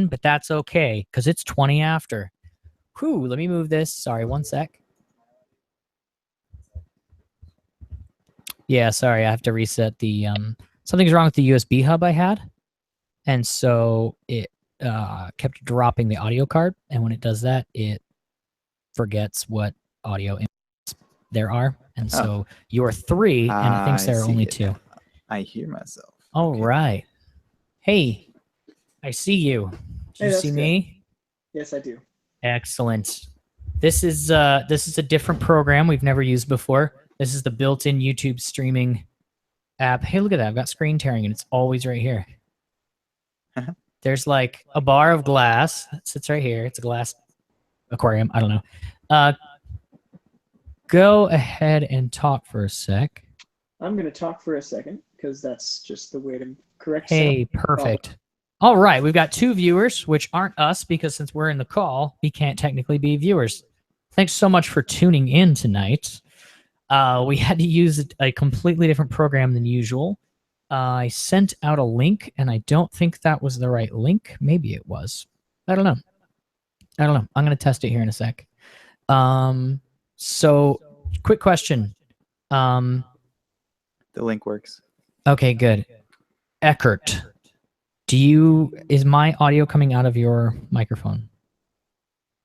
but that's okay because it's 20 after. Whew, let me move this. Sorry, one sec. Yeah, sorry, I have to reset the something's wrong with the USB hub I had. And so it kept dropping the audio card, and when it does that, it forgets what audio inputs there are. And so you're 3, and it thinks there are only 2. I hear myself. All right. Hey, I see you. Do you see me? Yes, I do. Excellent. This is a different program we've never used before. This is the built-in YouTube streaming app. Hey, look at that. I've got screen tearing, and it's always right here. There's like a bar of glass that sits right here. It's a glass aquarium. I don't know. Go ahead and talk for a sec. I'm going to talk for a second because that's just the way to correct. Hey, perfect. All right, we've got 2 viewers, which aren't us because since we're in the call, we can't technically be viewers. Thanks so much for tuning in tonight. We had to use a completely different program than usual. I sent out a link, and I don't think that was the right link. Maybe it was. I don't know. I'm going to test it here in a sec. So, quick question. The link works. Okay, good. Echard, is my audio coming out of your microphone?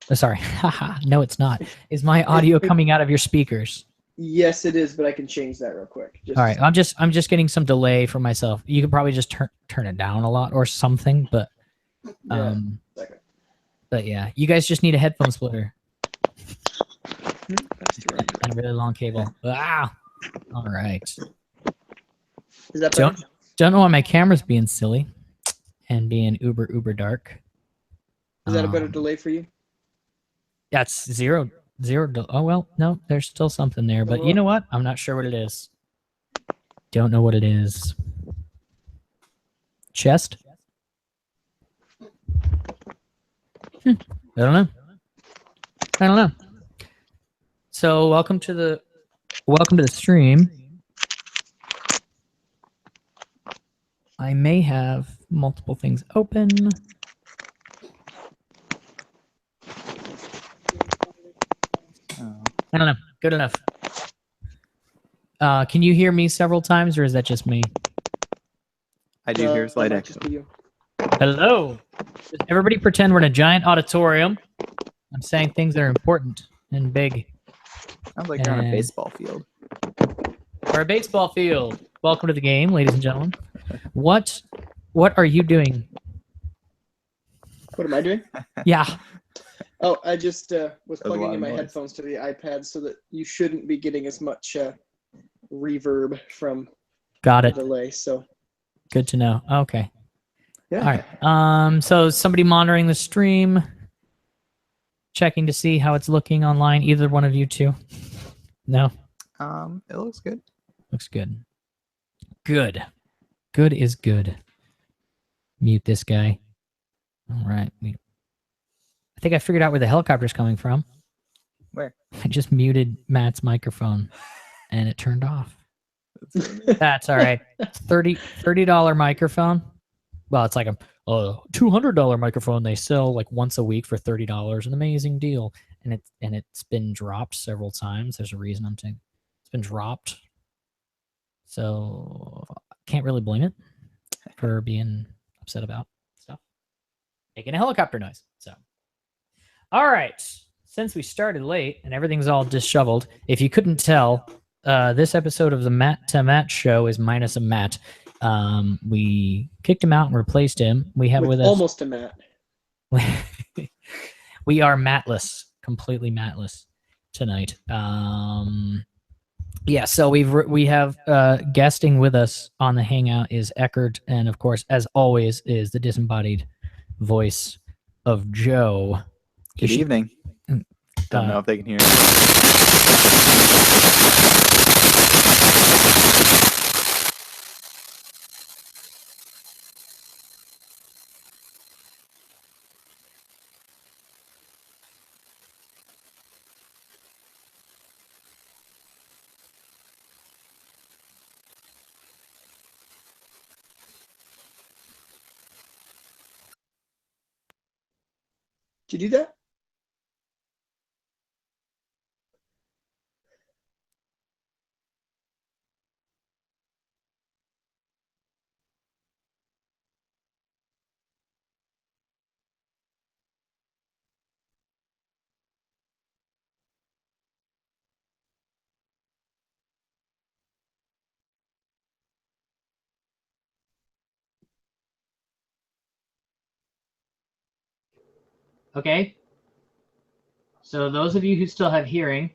Oh, sorry. No, it's not. Is my audio coming out of your speakers? Yes, it is, but I can change that real quick. All right, I'm just getting some delay for myself. You could probably just turn it down a lot or something, but but yeah, you guys just need a headphone splitter and a really long cable. Ah, all right. Is that better? Don't know why my camera's being silly and being uber dark. Is that a better delay for you? That's zero. Oh, well, no, there's still something there. But you know what? I'm not sure what it is. Don't know what it is. Chest? I don't know. So welcome to the stream. I may have multiple things open. I don't know. Good enough. Can you hear me several times, or is that just me? I do hear a slight echo. Hello. Does everybody pretend we're in a giant auditorium? I'm saying things that are important and big. Sounds like you're on a baseball field. Or a baseball field. Welcome to the game, ladies and gentlemen. What are you doing? What am I doing? Yeah. Oh, I just was plugging in my headphones to the iPad so that you shouldn't be getting as much reverb from the delay. So good to know. Okay. Yeah. All right. So somebody monitoring the stream, checking to see how it's looking online. Either one of you two? No. It looks good. Looks good. Good. Good is good. Mute this guy. All right. I think I figured out where the helicopter's coming from. Where? I just muted Matt's microphone, and it turned off. That's all right. $30 microphone. Well, it's like a $200 microphone they sell like once a week for $30. An amazing deal, and it's been dropped several times. There's a reason I'm saying it's been dropped, so can't really blame it for being upset about stuff. Making a helicopter noise. So, all right. Since we started late and everything's all disheveled, if you couldn't tell, this episode of the Matt to Matt show is minus a Matt. We kicked him out and replaced him. We have with us almost a Matt. We are Mattless, completely Mattless tonight. Yeah, so we have guesting with us on the Hangout is Echard, and of course, as always, is the disembodied voice of Joe. Good evening. Don't know if they can hear me. Did you do that? Okay. So those of you who still have hearing,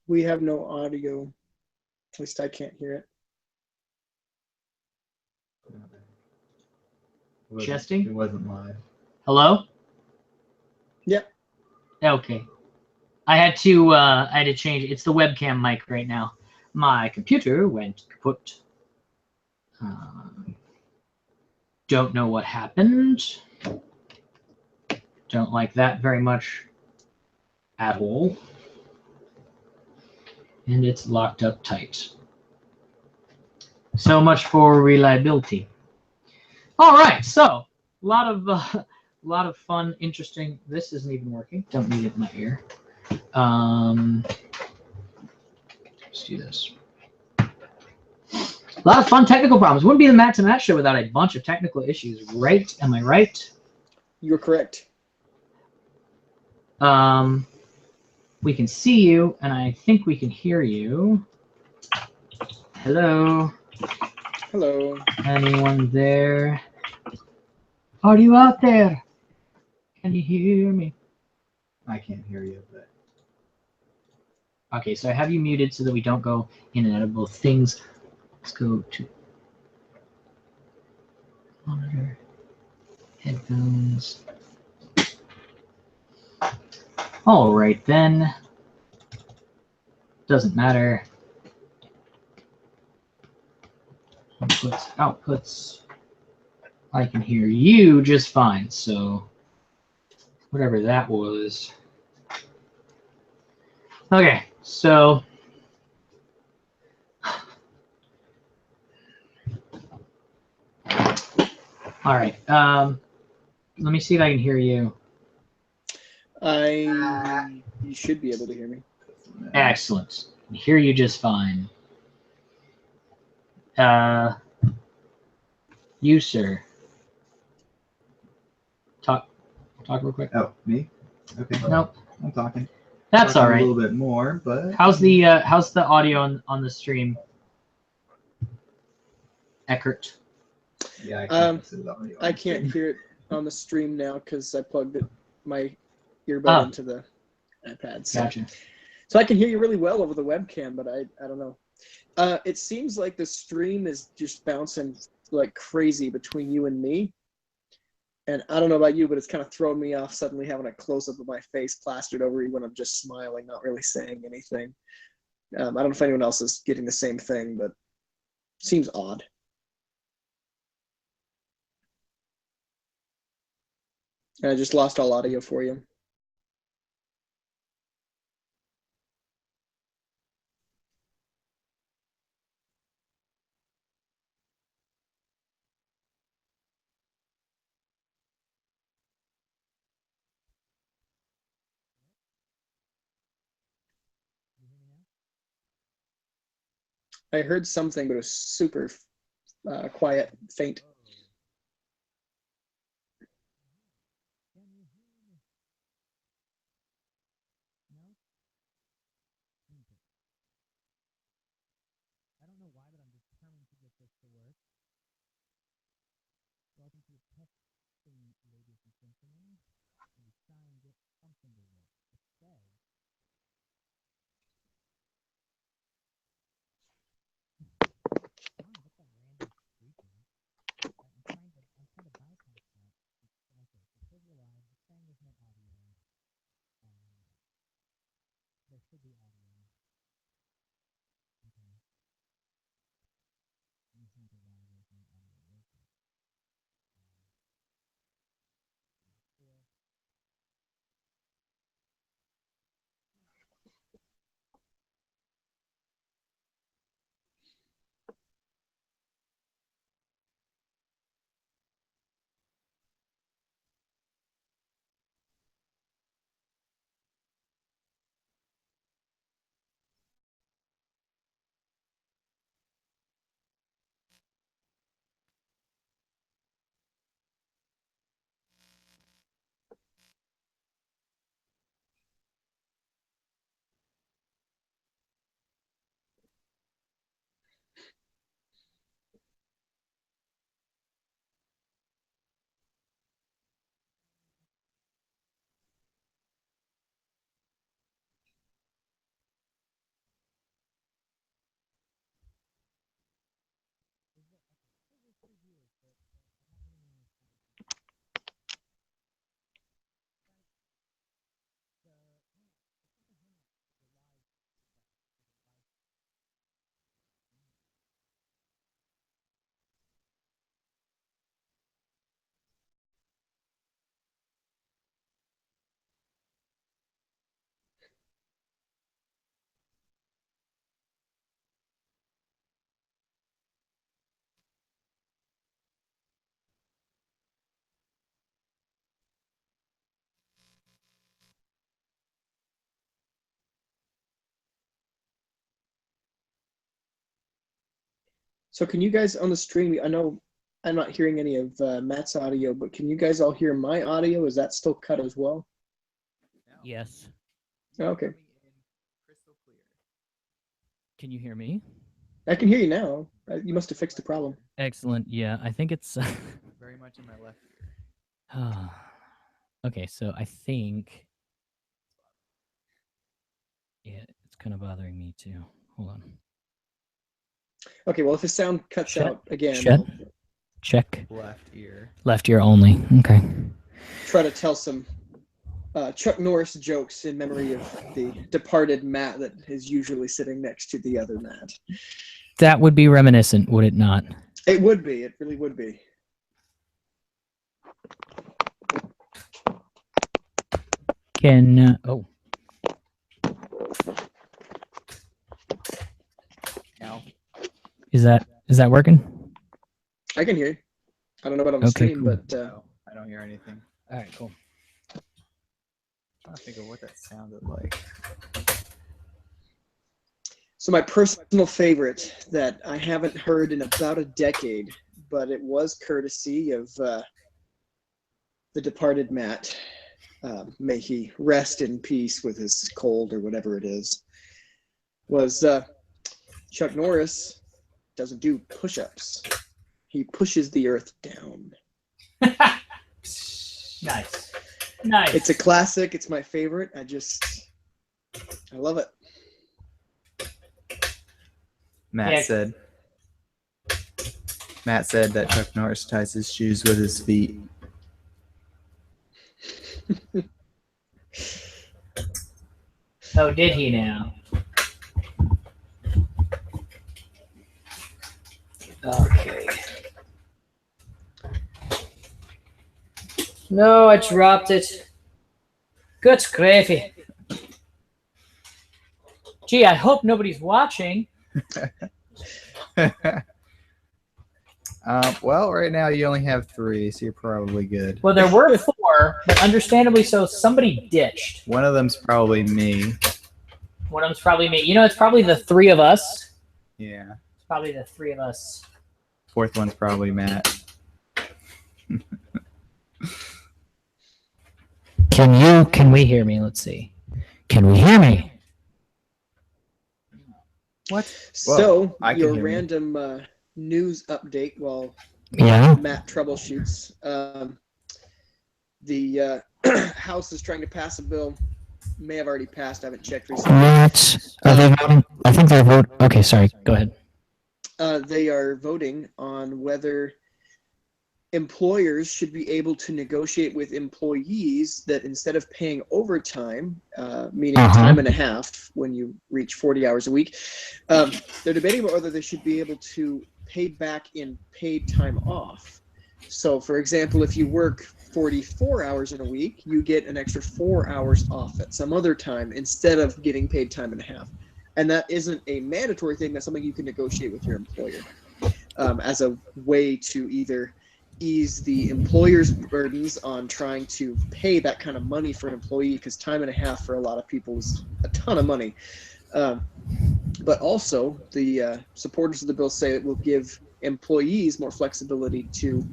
we have no audio. At least I can't hear it. Chesting? It wasn't live. Hello? Yeah. Okay. I had to change it. It's the webcam mic right now. My computer went kaput. Don't know what happened. Don't like that very much at all. And it's locked up tight. So much for reliability. All right, so a lot of fun, interesting. This isn't even working. Don't need it in my ear. Let's do this. A lot of fun technical problems. Wouldn't be the Matt to Matt show without a bunch of technical issues, right? Am I right? You're correct. We can see you, and I think we can hear you. Hello? Hello. Anyone there? Are you out there? Can you hear me? I can't hear you, but Okay, so I have you muted so that we don't go in and out of both things. Let's go to monitor, headphones. All right then. Doesn't matter. Outputs. I can hear you just fine, so whatever that was. Okay, so all right. Let me see if I can hear you. You should be able to hear me. Excellent. I can hear you just fine. You, sir. Talk real quick. oh, me? Okay. Nope. I'm talking. That's all right. A little bit more, but How's the audio on the stream? Echard. yeah, I can't hear it on the stream now because I plugged my earbud into the iPad. So. Gotcha. So I can hear you really well over the webcam, but I don't know. It seems like the stream is just bouncing like crazy between you and me. And I don't know about you, but it's kind of thrown me off suddenly having a close-up of my face plastered over you when I'm just smiling, not really saying anything. I don't know if anyone else is getting the same thing, but it seems odd. And I just lost all audio for you. I heard something, but it was super quiet, faint. I don't know why, but I'm determined to get this to work. Welcome to the testing, ladies and gentlemen. We try and get something to work. It says. What's that random speaking? I'm trying to bypass that. Okay, so here's your live. It's saying there's no audio. There should be audio. Okay. So can you guys on the stream? I know I'm not hearing any of Matt's audio, but can you guys all hear my audio? Is that still cut as well? Yes. Okay. Can you hear me? I can hear you now. You must have fixed the problem. Excellent. Yeah, I think it's Very much in my left ear. okay, so I think it's kind of bothering me too. Hold on. Okay, well, if the sound cuts Shut- out again, shut. I'll Check. Left ear. Left ear only. Okay. try to tell some Chuck Norris jokes in memory of the departed Matt that is usually sitting next to the other Matt. That would be reminiscent, would it not? It would be. It really would be. Can Now. is that working? I can hear you. I don't know about on the Okay, stream, cool. but No, I don't hear anything. All right, cool. I'm trying to think of what that sounded like. so my personal favorite that I haven't heard in about a decade, but it was courtesy of the departed Matt. May he rest in peace with his cold or whatever it is. Was Chuck Norris doesn't do push-ups. He pushes the earth down. Nice. Nice. It's a classic. It's my favorite. I love it. Matt said that Chuck Norris ties his shoes with his feet. Oh, did he now? Okay. No, I dropped it. Good gravy. Gee, I hope nobody's watching. Well, right now you only have 3, so you're probably good. Well, there were 4, but understandably so, somebody ditched. One of them's probably me. One of them's probably me. You know, it's probably the 3 of us. Yeah. It's probably the 3 of us. 4th one's probably Matt. Can we hear me? Let's see. Can we hear me? What? So I can your hear you. random news update while Yeah. Matt troubleshoots. The House is trying to pass a bill. May have already passed. I haven't checked recently. What? Are they voting? I think they're voting. Okay, sorry. Go ahead. They are voting on whether employers should be able to negotiate with employees that instead of paying overtime, meaning time and a half when you reach 40 hours a week, they're debating about whether they should be able to pay back in paid time off. So, for example, if you work 44 hours in a week, you get an extra 4 hours off at some other time instead of getting paid time and a half. And that isn't a mandatory thing. That's something you can negotiate with your employer as a way to either ease the employer's burdens on trying to pay that kind of money for an employee, because time and a half for a lot of people is a ton of money. But also, the supporters of the bill say it will give employees more flexibility to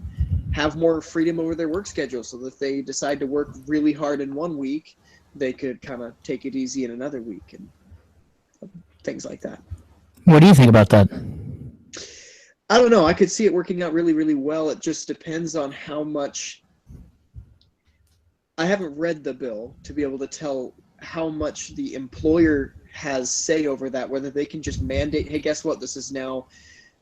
have more freedom over their work schedule, so that if they decide to work really hard in one week, they could kind of take it easy in another week and things like that. What do you think about that? I don't know. I could see it working out really, really well. It just depends on how much. I haven't read the bill to be able to tell how much the employer has say over that, whether they can just mandate, hey, guess what? This is now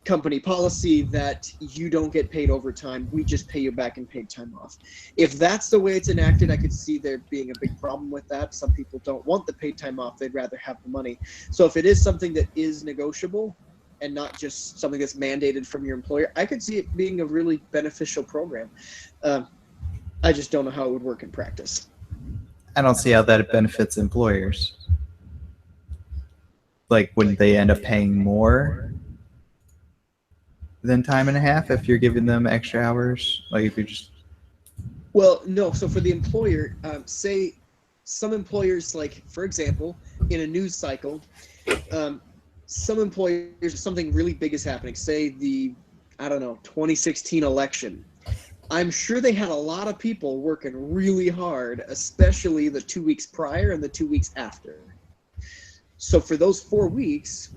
company policy that you don't get paid overtime. We just pay you back in paid time off. If that's the way it's enacted, I could see there being a big problem with that. Some people don't want the paid time off. They'd rather have the money. So if it is something that is negotiable and not just something that's mandated from your employer, I could see it being a really beneficial program. I just don't know how it would work in practice. I don't see how that benefits employers. Like, wouldn't they end up paying more than time and a half if you're giving them extra hours? Like, if you're just... Well, no. So for the employer, say some employers, like, for example, in a news cycle, some employers, something really big is happening. Say the, I don't know, 2016 election. I'm sure they had a lot of people working really hard, especially the 2 weeks prior and the 2 weeks after. So for those 4 weeks,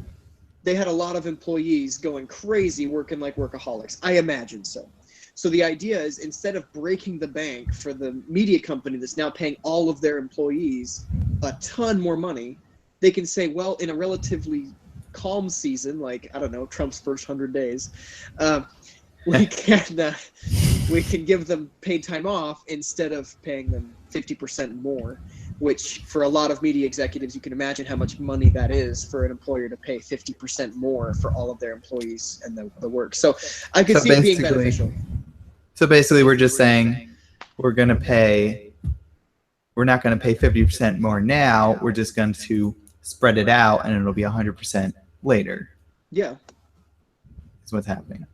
they had a lot of employees going crazy, working like workaholics. I imagine so. So the idea is, instead of breaking the bank for the media company that's now paying all of their employees a ton more money, they can say, well, in a relatively calm season, like, I don't know, Trump's first 100 days, we can give them paid time off instead of paying them 50% more, which for a lot of media executives, you can imagine how much money that is for an employer to pay 50% more for all of their employees and the work. So I could see it being beneficial. So basically, we're just saying we're not going to pay 50% more now. We're just going to spread it out, and it'll be 100% later. Yeah. Is what's happening.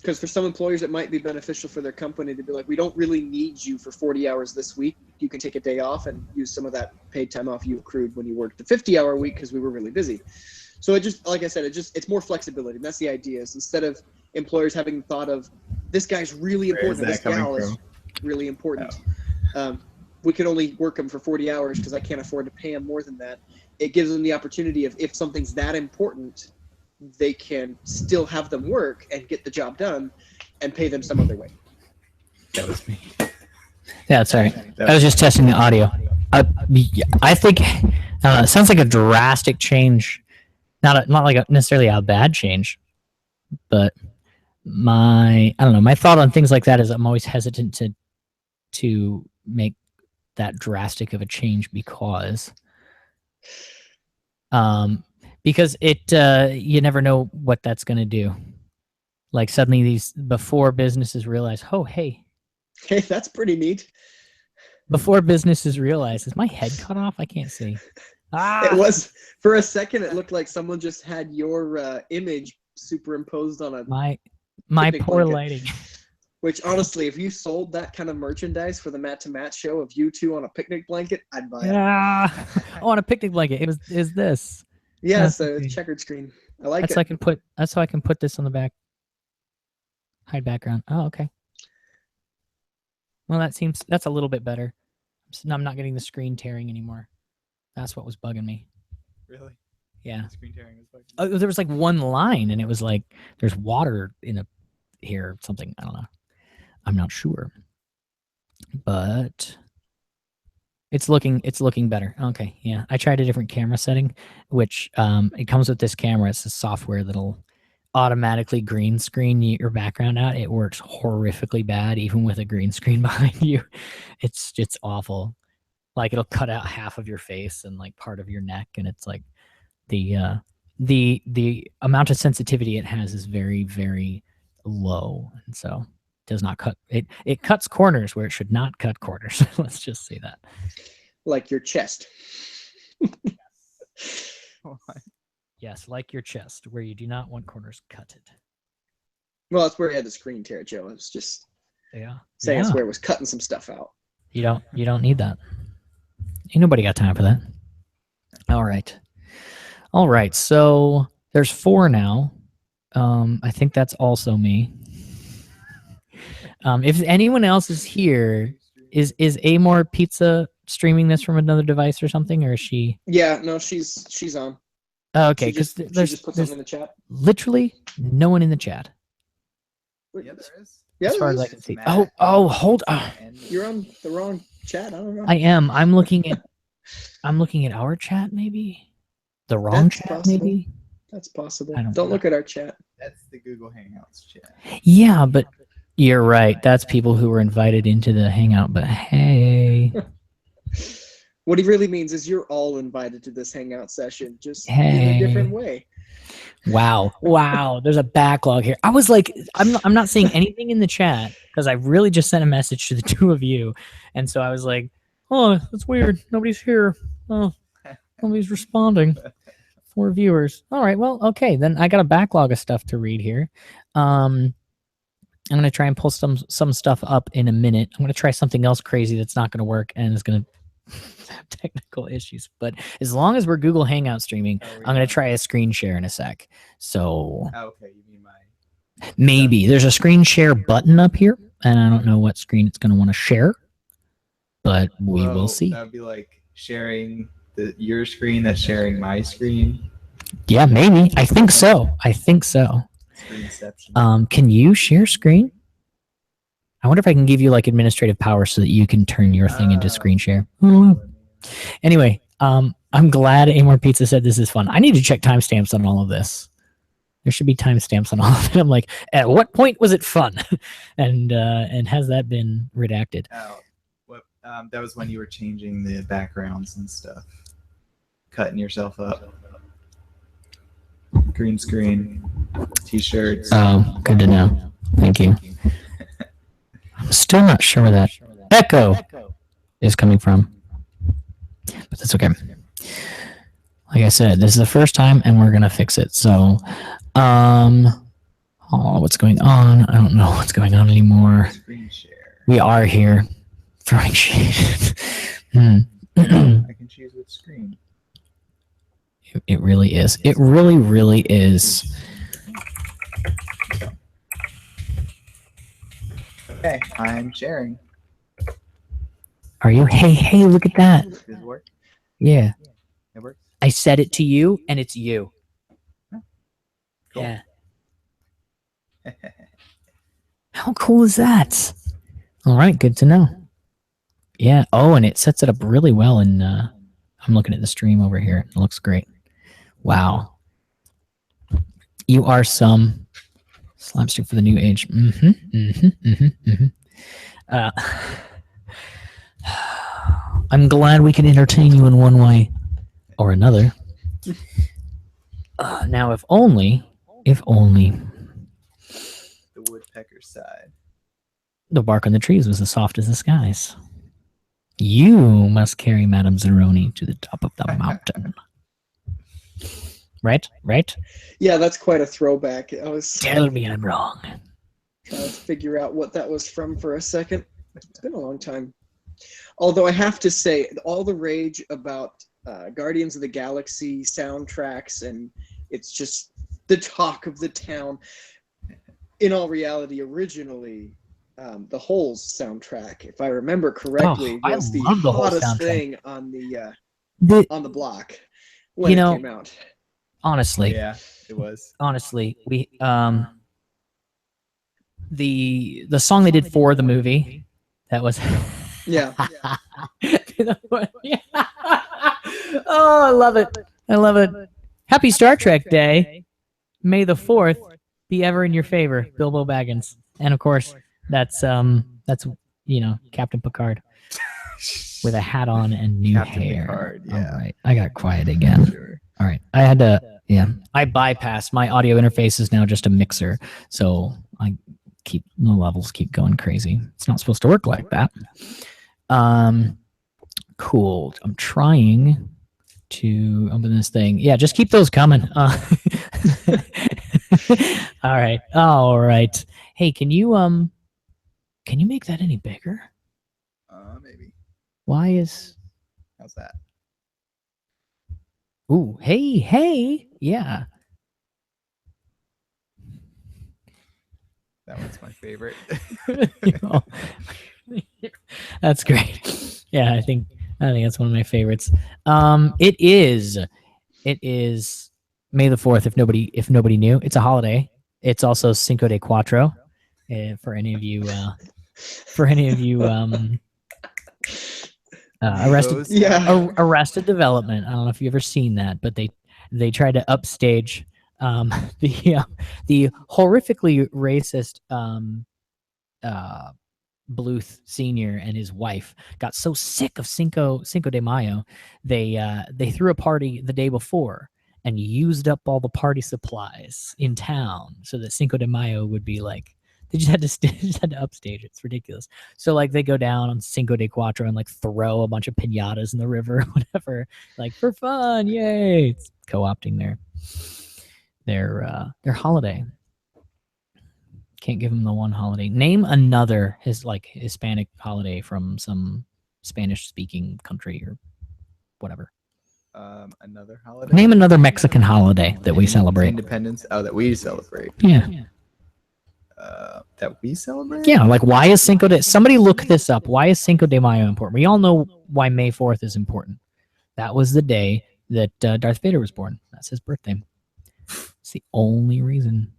Because for some employers, it might be beneficial for their company to be like, we don't really need you for 40 hours this week. You can take a day off and use some of that paid time off you accrued when you worked the 50-hour week because we were really busy. So it just, like I said, it's more flexibility. And that's the idea, is instead of employers having thought of, this guy's really important, this gal is really important. We can only work them for 40 hours because I can't afford to pay them more than that. It gives them the opportunity of, if something's that important, they can still have them work and get the job done and pay them some other way. That was me. Yeah, sorry. I was just testing the audio. I think it sounds like a drastic change. Not like necessarily a bad change, but I don't know. My thought on things like that is I'm always hesitant to make that drastic of a change because it you never know what that's going to do. Like suddenly before businesses realize, oh, hey, that's pretty neat. Before businesses realize, is my head cut off? I can't see. It was, for a second, it looked like someone just had your image superimposed on my poor blanket. lighting. Which, honestly, if you sold that kind of merchandise for the Matt to Matt show of you two on a picnic blanket, I'd buy it. On a picnic blanket. Is this? Yeah, it's a checkered screen. I like it. That's how I can put this on the back. Hide background. Oh, okay. Well, that's a little bit better. I'm not getting the screen tearing anymore. That's what was bugging me. Really? Yeah. The screen tearing was bugging me. There was like one line, and it was like there's water here or something. I don't know. I'm not sure, but it's looking better. Okay, yeah. I tried a different camera setting, which it comes with this camera. It's a software that'll automatically green screen your background out. It works horrifically bad, even with a green screen behind you. It's awful. Like it'll cut out half of your face and like part of your neck, and it's like the amount of sensitivity it has is very, very low, and so does not cut it cuts corners where it should not cut corners. Let's just say that. Like your chest. Yes, like your chest, where you do not want corners cutted. Well, that's where he had the screen tear, Joe. I was just saying it's where it was cutting some stuff out. You don't need that. Ain't nobody got time for that. All right. So there's 4 now. I think that's also me. If anyone else is here, is Amor Pizza streaming this from another device or something, or is she? Yeah, no, she's on. Oh, okay, because she just put something in the chat. Literally no one in the chat. Yeah, there is. Yeah, as far as I can see. Oh, hold on. You're on the wrong chat. I don't know. I am. I'm looking at our chat, maybe. The wrong That's chat, possible. maybe. That's possible. I don't Don't know. look at our chat. That's the Google Hangouts chat. Yeah, but you're right. That's people who were invited into the Hangout. But hey. What he really means is you're all invited to this Hangout session, just in Hey. a different way. Wow. There's a backlog here. I was like, I'm not seeing anything in the chat because I really just sent a message to the 2 of you, and so I was like, oh, that's weird. Nobody's here. Oh, nobody's responding. 4 viewers. All right. Well, okay. Then I got a backlog of stuff to read here. I'm gonna try and pull some stuff up in a minute. I'm gonna try something else crazy that's not gonna work, and it's gonna technical issues. But as long as we're Google Hangout streaming, I'm going to try a screen share in a sec. So Okay, you mean my... maybe there's a screen share button up here, and I don't know what screen it's going to want to share, but we will see. That would be like sharing your screen that's sharing my screen. Yeah, maybe. I think so. Screenception. Can you share screen? I wonder if I can give you like administrative power so that you can turn your thing into screen share. Anyway, I'm glad Amor Pizza said this is fun. I need to check timestamps on all of this. There should be timestamps on all of it. I'm like, at what point was it fun? and has that been redacted? That was when you were changing the backgrounds and stuff, cutting yourself up. Green screen, t-shirts. Oh, good to know. Thank you. I'm still not sure where that echo is coming from, but that's okay. Like I said, this is the first time, and we're gonna fix it. So, what's going on? I don't know what's going on anymore. Screen share. We are here. Throwing shade. I can choose which screen. It really is. It really, really is. Okay, I'm sharing. Are you? Hey, look at that. Does it work? Yeah. It works? I said it to you, and it's you. Cool. Yeah. How cool is that? All right, good to know. Yeah. Oh, and it sets it up really well. And I'm looking at the stream over here. It looks great. Wow. You are some slapstick for the new age. I'm glad we can entertain you in one way or another. Now, if only The woodpecker side. the bark on the trees was as soft as the skies. You must carry Madame Zeroni to the top of the mountain. Right? Yeah, that's quite a throwback. I was Tell me I'm wrong. trying to figure out what that was from for a second. It's been a long time. Although I have to say, all the rage about Guardians of the Galaxy soundtracks, and it's just the talk of the town. In all reality, originally, the Holes soundtrack, if I remember correctly, was the hottest thing on the block when it came out. Honestly, Yeah, it was. honestly, we the song they did for the movie, that was Yeah. Oh, I love it. Happy Star Trek Day. May the 4th be ever in your favor, Bilbo Baggins. And of course, that's Captain Picard with a hat on and new Captain hair. Picard, yeah. All right, I got quiet again. Sure. All right, I had to. Yeah, I bypassed my audio interface is now just a mixer, so the levels keep going crazy. It's not supposed to work like that. Cool. I'm trying to open this thing. Yeah, just keep those coming. All right. Hey, can you make that any bigger? Maybe. How's that? Ooh, hey, yeah. That one's my favorite. That's great. Yeah, I think that's one of my favorites. It is May the 4th. If nobody knew, it's a holiday. It's also Cinco de Cuatro. For any of you, Arrested Development. I don't know if you've ever seen that, but they tried to upstage the horrifically racist Bluth Sr. and his wife got so sick of Cinco de Mayo, they threw a party the day before and used up all the party supplies in town so that Cinco de Mayo would be like, they just had to upstage it. It's ridiculous. So like they go down on Cinco de Cuatro and like throw a bunch of piñatas in the river or whatever, like for fun. Yay. It's co-opting their holiday. Can't give them the one holiday. Name another Hispanic holiday from some Spanish-speaking country or whatever. Another holiday. Name another Mexican holiday that we celebrate. Independence. Oh, that we celebrate. Yeah. That we celebrate. Yeah, like why is Cinco de... Somebody look this up. Why is Cinco de Mayo important? We all know why May 4th is important. That was the day that Darth Vader was born. That's his birthday. It's the only reason.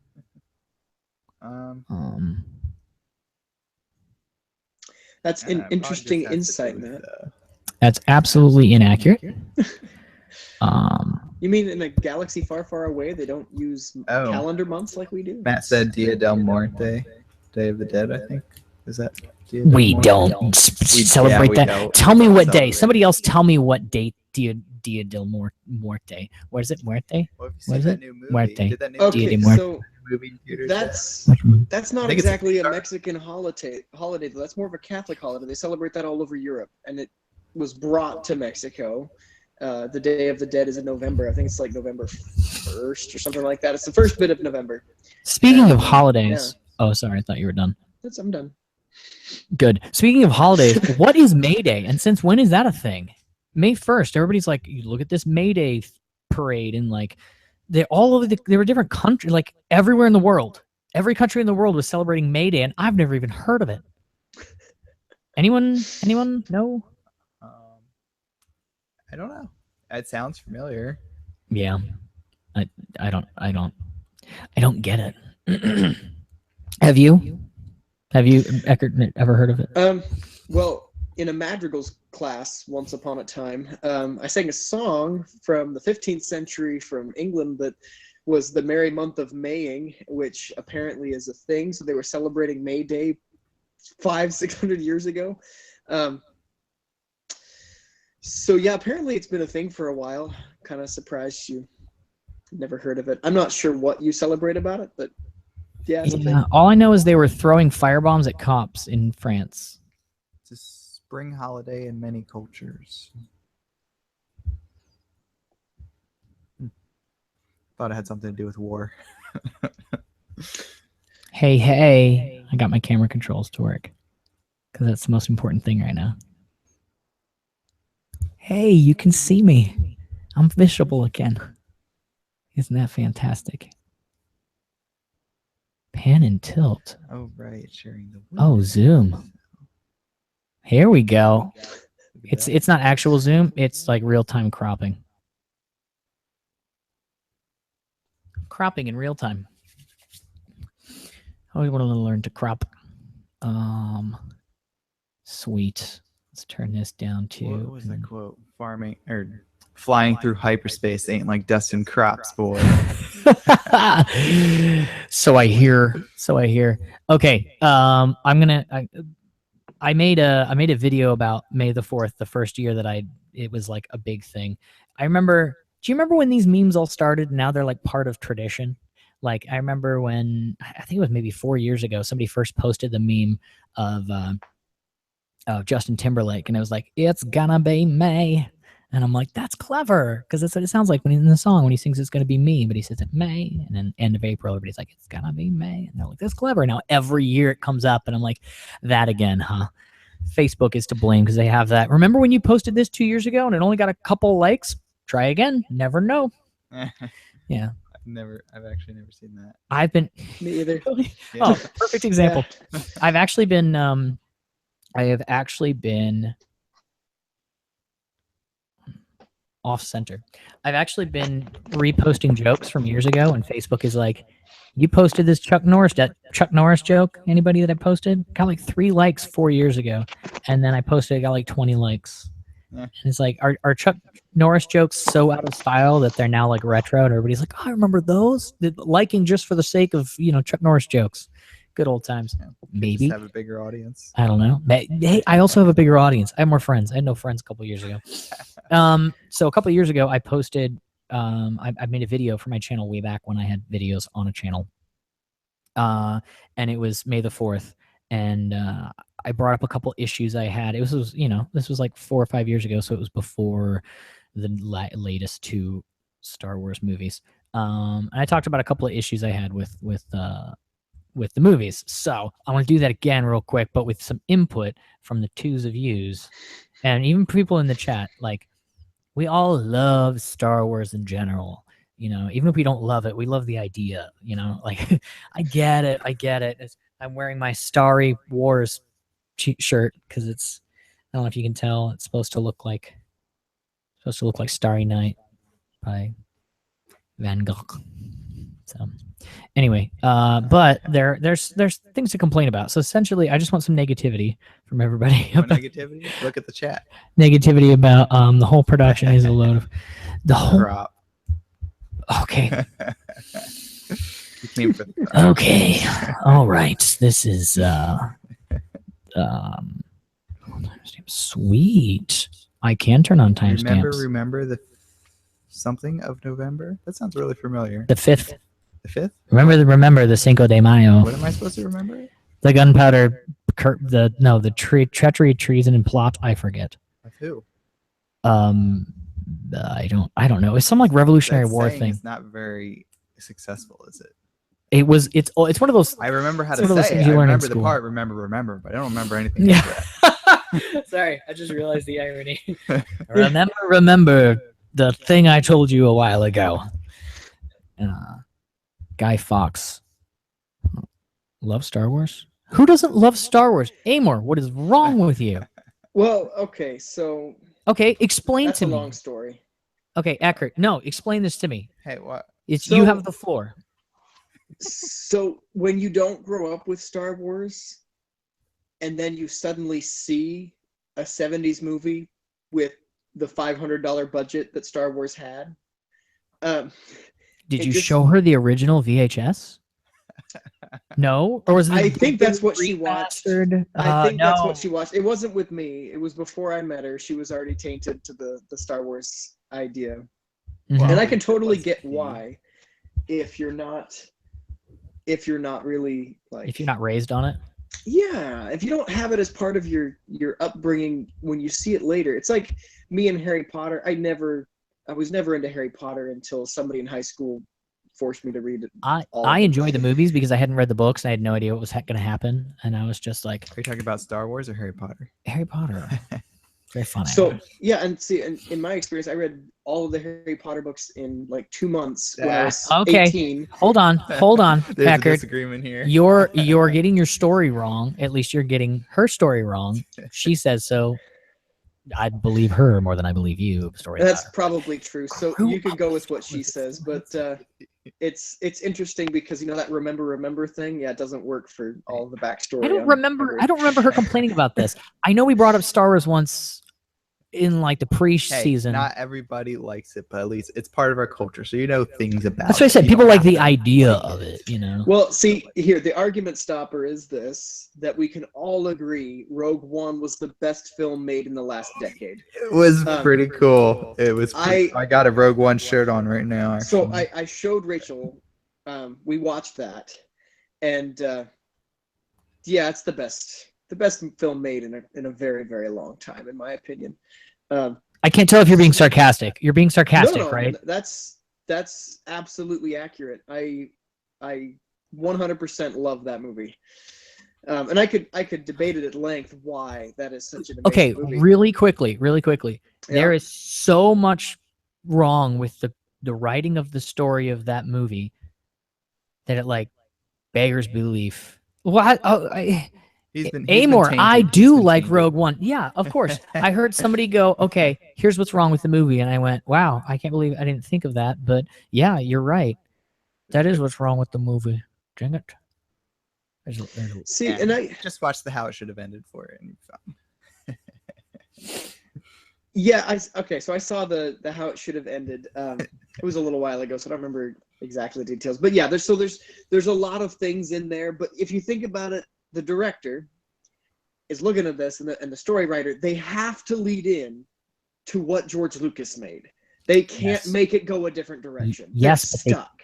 That's an interesting insight, Matt. That's absolutely inaccurate. You mean in a galaxy far, far away, they don't use calendar months like we do? Matt said Dia del Muerte, Day of the Dead, I think. Is that Dia We del don't Muerte? celebrate we that. don't. Tell me what day. Celebrate. Somebody else tell me what date Dia del Muerte. What is it? Muerte? Well, have you What seen is that it? new movie? Muerte. Did that new Dia Okay, de Muerte. so movie in theaters? that's not I think it's exactly a Pixar. Mexican holiday, though. That's more of a Catholic holiday. They celebrate that all over Europe, and it was brought to Mexico. The Day of the Dead is in November. I think it's like November 1st or something like that. It's the first bit of November. Speaking of holidays. Oh, sorry. I thought you were done. I'm done. Good. Speaking of holidays, what is May Day? And since when is that a thing? May 1st. Everybody's like, you look at this May Day parade, and like, they all over there were different countries, like everywhere in the world. Every country in the world was celebrating May Day, and I've never even heard of it. Anyone know? I don't know. It sounds familiar. Yeah. I don't get it. Have you, Eckert, ever heard of it? Well, in a madrigals class once upon a time, I sang a song from the 15th century from England that was the merry month of Maying, which apparently is a thing. So they were celebrating May Day 500-600 years ago. So yeah, apparently it's been a thing for a while. Kind of surprised you never heard of it. I'm not sure what you celebrate about it, but yeah, it's a thing. All I know is they were throwing firebombs at cops in France. It's a spring holiday in many cultures. Thought it had something to do with war. Hey, I got my camera controls to work because that's the most important thing right now. Hey, you can see me. I'm visible again. Isn't that fantastic? Pan and tilt. Oh, right. Sharing the Oh, Zoom. Here we go. It's not actual Zoom. It's like real-time cropping. Cropping in real time. I always want to learn to crop. Sweet. Let's turn this down to. What was that quote? Farming or flying through hyperspace ain't like dusting crops, boy. So I hear. Okay. I made a video about May the 4th, the first year that it was like a big thing. I remember. Do you remember when these memes all started? And now they're like part of tradition. Like I remember when I think it was maybe 4 years ago, somebody first posted the meme of Justin Timberlake, and it was like, "It's gonna be May," and I'm like, "That's clever," because that's what it sounds like when he's in the song when he sings "It's gonna be me," but he says it May, and then end of April, everybody's like, "It's gonna be May," and they're like, "That's clever." Now every year it comes up, and I'm like, "That again, huh?" Facebook is to blame because they have that. Remember when you posted this 2 years ago and it only got a couple likes? Try again. Never know. Yeah. I've actually never seen that. I've been. Me either. Yeah. Oh, perfect example. Yeah. I have actually been off center. I've actually been reposting jokes from years ago, and Facebook is like, "You posted this Chuck Norris joke. Anybody that I posted got like 3 likes 4 years ago, and then I posted it got like 20 likes." Yeah. And it's like, are Chuck Norris jokes so out of style that they're now like retro, and everybody's like, "Oh, I remember those." Liking just for the sake of Chuck Norris jokes. Good old times. Yeah. Maybe Just have a bigger audience. I don't know. But, hey, I also have a bigger audience. I have more friends. I had no friends a couple years ago. So a couple years ago, I posted. I made a video for my channel way back when I had videos on a channel. And it was May the 4th, and I brought up a couple issues I had. This was like 4 or 5 years ago, so it was before the latest 2 Star Wars movies. And I talked about a couple of issues I had with the movies. So I want to do that again real quick, but with some input from the twos of yous. And even people in the chat, like, we all love Star Wars in general. You know, even if we don't love it, we love the idea. You know, like I get it. I'm wearing my Starry Wars shirt because it's. I don't know if you can tell. It's supposed to look like Starry Night by Van Gogh. So anyway, but there's things to complain about. So essentially, I just want some negativity from everybody. No negativity? Look at the chat. Negativity about the whole production is a load of the whole. Crop. Okay. You came for the crop. Okay. All right. This is sweet. I can turn on timestamps. Remember the something of November? That sounds really familiar. The 5th. The 5th? Remember the Cinco de Mayo. What am I supposed to remember? The gunpowder, the treachery, treason, and plot. I forget. Of who? I don't know. It's some like Revolutionary That War saying thing. is not very successful, is it? It's one of those. I remember how It's to one of those say things it. I you learn in remember the school. part remember, but I don't remember anything. Yeah. After that. Sorry, I just realized the irony. Remember the thing I told you a while ago. Guy Fawkes. Love Star Wars? Who doesn't love Star Wars? Amor, what is wrong with you? Well, okay, so Okay, explain that's to a me. long story. Okay, Echard, no, explain this to me. Hey, what? You have the floor. So when you don't grow up with Star Wars, and then you suddenly see a 70s movie with the $500 budget that Star Wars had, Did it you just- show her the original VHS? No, or was it? I think that's what she watched. remastered? I think that's No. what she watched. It wasn't with me. It was before I met her. She was already tainted to the Star Wars idea. Mhm. And I can totally Was get he? why if you're not really like If you're not raised on it. yeah, if you don't have it as part of your upbringing, when you see it later, it's like me and Harry Potter. I was never into Harry Potter until somebody in high school forced me to read it. I all of it. enjoy the movies because I hadn't read the books. And I had no idea what was going to happen, and I was just like, Are you talking about Star Wars or Harry Potter? Harry Potter, very funny. So yeah, and see, and in my experience, I read all of the Harry Potter books in like 2 months when I was Okay. 18. hold on, There's a Echard. disagreement here. You're getting your story wrong. At least you're getting her story wrong. She says so. I believe her more than I believe you. Story. That's about her. probably true. So Grew you can go up with what she says, but it's interesting because that remember thing. Yeah, it doesn't work for all the backstory. I don't on remember. every- I don't remember her complaining about this. I know we brought up Star Wars once in like the Hey, pre-season. not everybody likes it, but at least it's part of our culture, so you know things about That's what I it. said. You People don't like have the to idea like of it. You know. Well, see here, the argument stopper is this: that we can all agree Rogue One was the best film made in the last decade. It was Um, pretty cool. It was. I got a Rogue One shirt on right now. So actually. I showed Rachel. We watched that, and yeah, it's the best film made in a very, very long time, in my opinion. I can't tell if you're being sarcastic. You're being sarcastic, no, right? That's absolutely accurate. I 100% love that movie, and I could debate it at length why that is such an amazing Okay, movie. really quickly. Yeah. There is so much wrong with the writing of the story of that movie that it like beggars belief. What? He's been Amor, tainted. I He's do been like tainted. Rogue One. Yeah, of course. I heard somebody go, okay, here's what's wrong with the movie. And I went, wow, I can't believe I didn't think of that. But yeah, you're right. That is what's wrong with the movie. Dang it. See, Yeah, and I just watch the How It Should Have Ended for it, and you're fine. yeah, okay. So I saw the how it should have ended. It was a little while ago, so I don't remember exactly the details. But yeah, there's a lot of things in there. But if you think about it, the director is looking at this, and the story writer, they have to lead in to what George Lucas made. They can't Yes. make it go a different direction. Yes, They're but they- stuck.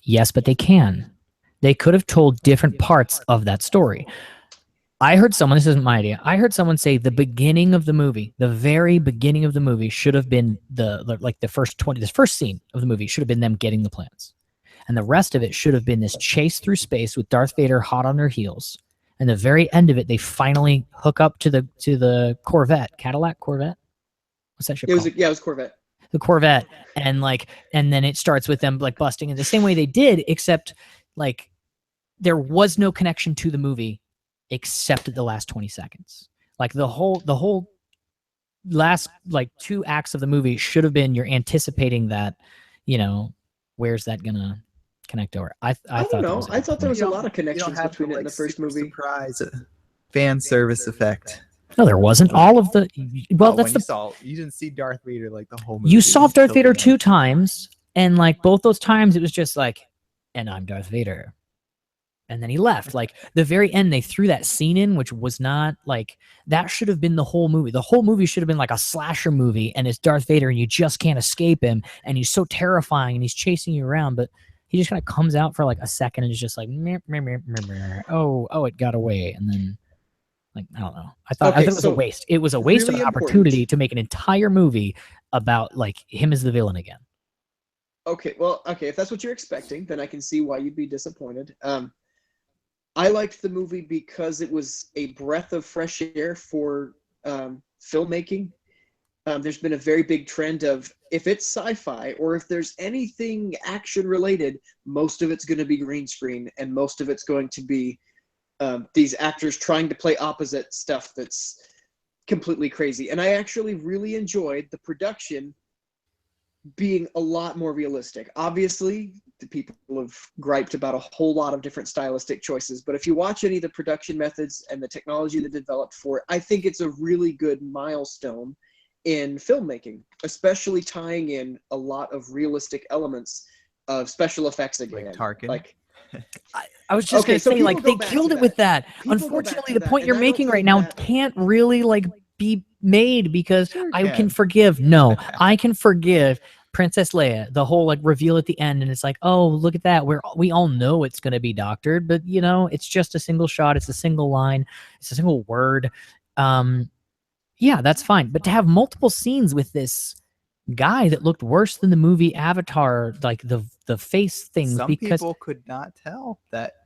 Yes, but they can. They could have told different parts of that story. I heard someone, this isn't my idea, I heard someone say the beginning of the movie, the very beginning of the movie should have been the first scene of the movie should have been them getting the plans. And the rest of it should have been this chase through space with Darth Vader hot on their heels And the very end of it, they finally hook up to the Cadillac Corvette. What's that shit It was called? it was Corvette. The Corvette, and then it starts with them like busting in the same way they did, except like there was no connection to the movie except at the last 20 seconds. Like the whole last like 2 acts of the movie should have been you're anticipating that, where's that gonna connect over. I don't know. I thought there was a lot of connections between it and the first movie. Surprise fan service effect. No, there wasn't. All of the that's you didn't see Darth Vader like the whole movie. You saw Darth Vader 2 times, and like both those times it was just like, and I'm Darth Vader. And then he left. Like the very end, they threw that scene in, which was not like that should have been the whole movie. The whole movie should have been like a slasher movie, and it's Darth Vader, and you just can't escape him, and he's so terrifying, and he's chasing you around, but he just kind of comes out for like a second and is just like, oh, it got away, and then like I don't know. I thought it was a waste. It was a waste of an opportunity to make an entire movie about like him as the villain again. Okay, if that's what you're expecting, then I can see why you'd be disappointed. I liked the movie because it was a breath of fresh air for filmmaking. There's been a very big trend of if it's sci-fi or if there's anything action related, most of it's going to be green screen and most of it's going to be these actors trying to play opposite stuff that's completely crazy. And I actually really enjoyed the production being a lot more realistic. Obviously, the people have griped about a whole lot of different stylistic choices, but if you watch any of the production methods and the technology that developed for it, I think it's a really good milestone in filmmaking, especially tying in a lot of realistic elements of special effects again. Like Tarkin. I was just going to say, like, they killed it with that. Unfortunately, the point you're making right now can't really, like, be made because I can forgive. No, I can forgive Princess Leia, the whole, like, reveal at the end, and it's like, oh, look at that. We all know it's going to be doctored, but, it's just a single shot. It's a single line. It's a single word. Yeah, that's fine. But to have multiple scenes with this guy that looked worse than the movie Avatar, like the face things, some because people could not tell that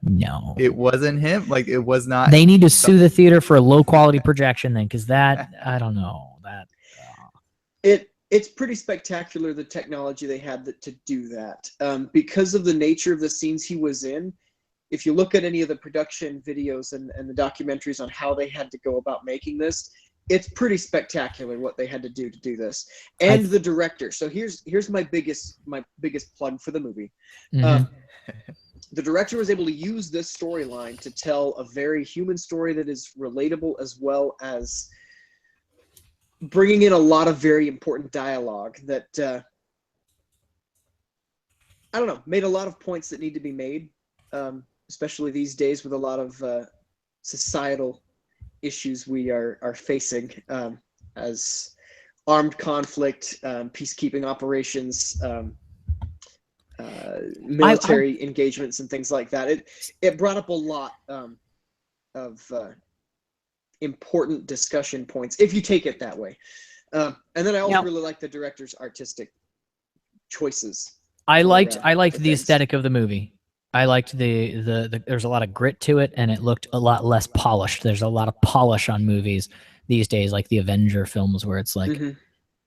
it wasn't him. Like it was not. They need to sue the theater for a low quality projection then, because that I don't know that. It's pretty spectacular the technology they had to do that because of the nature of the scenes he was in. If you look at any of the production videos and the documentaries on how they had to go about making this, it's pretty spectacular what they had to do this. And the director. So here's my biggest plug for the movie. Mm-hmm. The director was able to use this storyline to tell a very human story that is relatable, as well as bringing in a lot of very important dialogue that I don't know, made a lot of points that need to be made, especially these days with a lot of societal issues we are facing as armed conflict, peacekeeping operations, military engagements, and things like that. It brought up a lot of important discussion points if you take it that way. And then I also really like the director's artistic choices. I liked the aesthetic of the movie. I liked the there's a lot of grit to it, and it looked a lot less polished. There's a lot of polish on movies these days, like the Avenger films, where it's like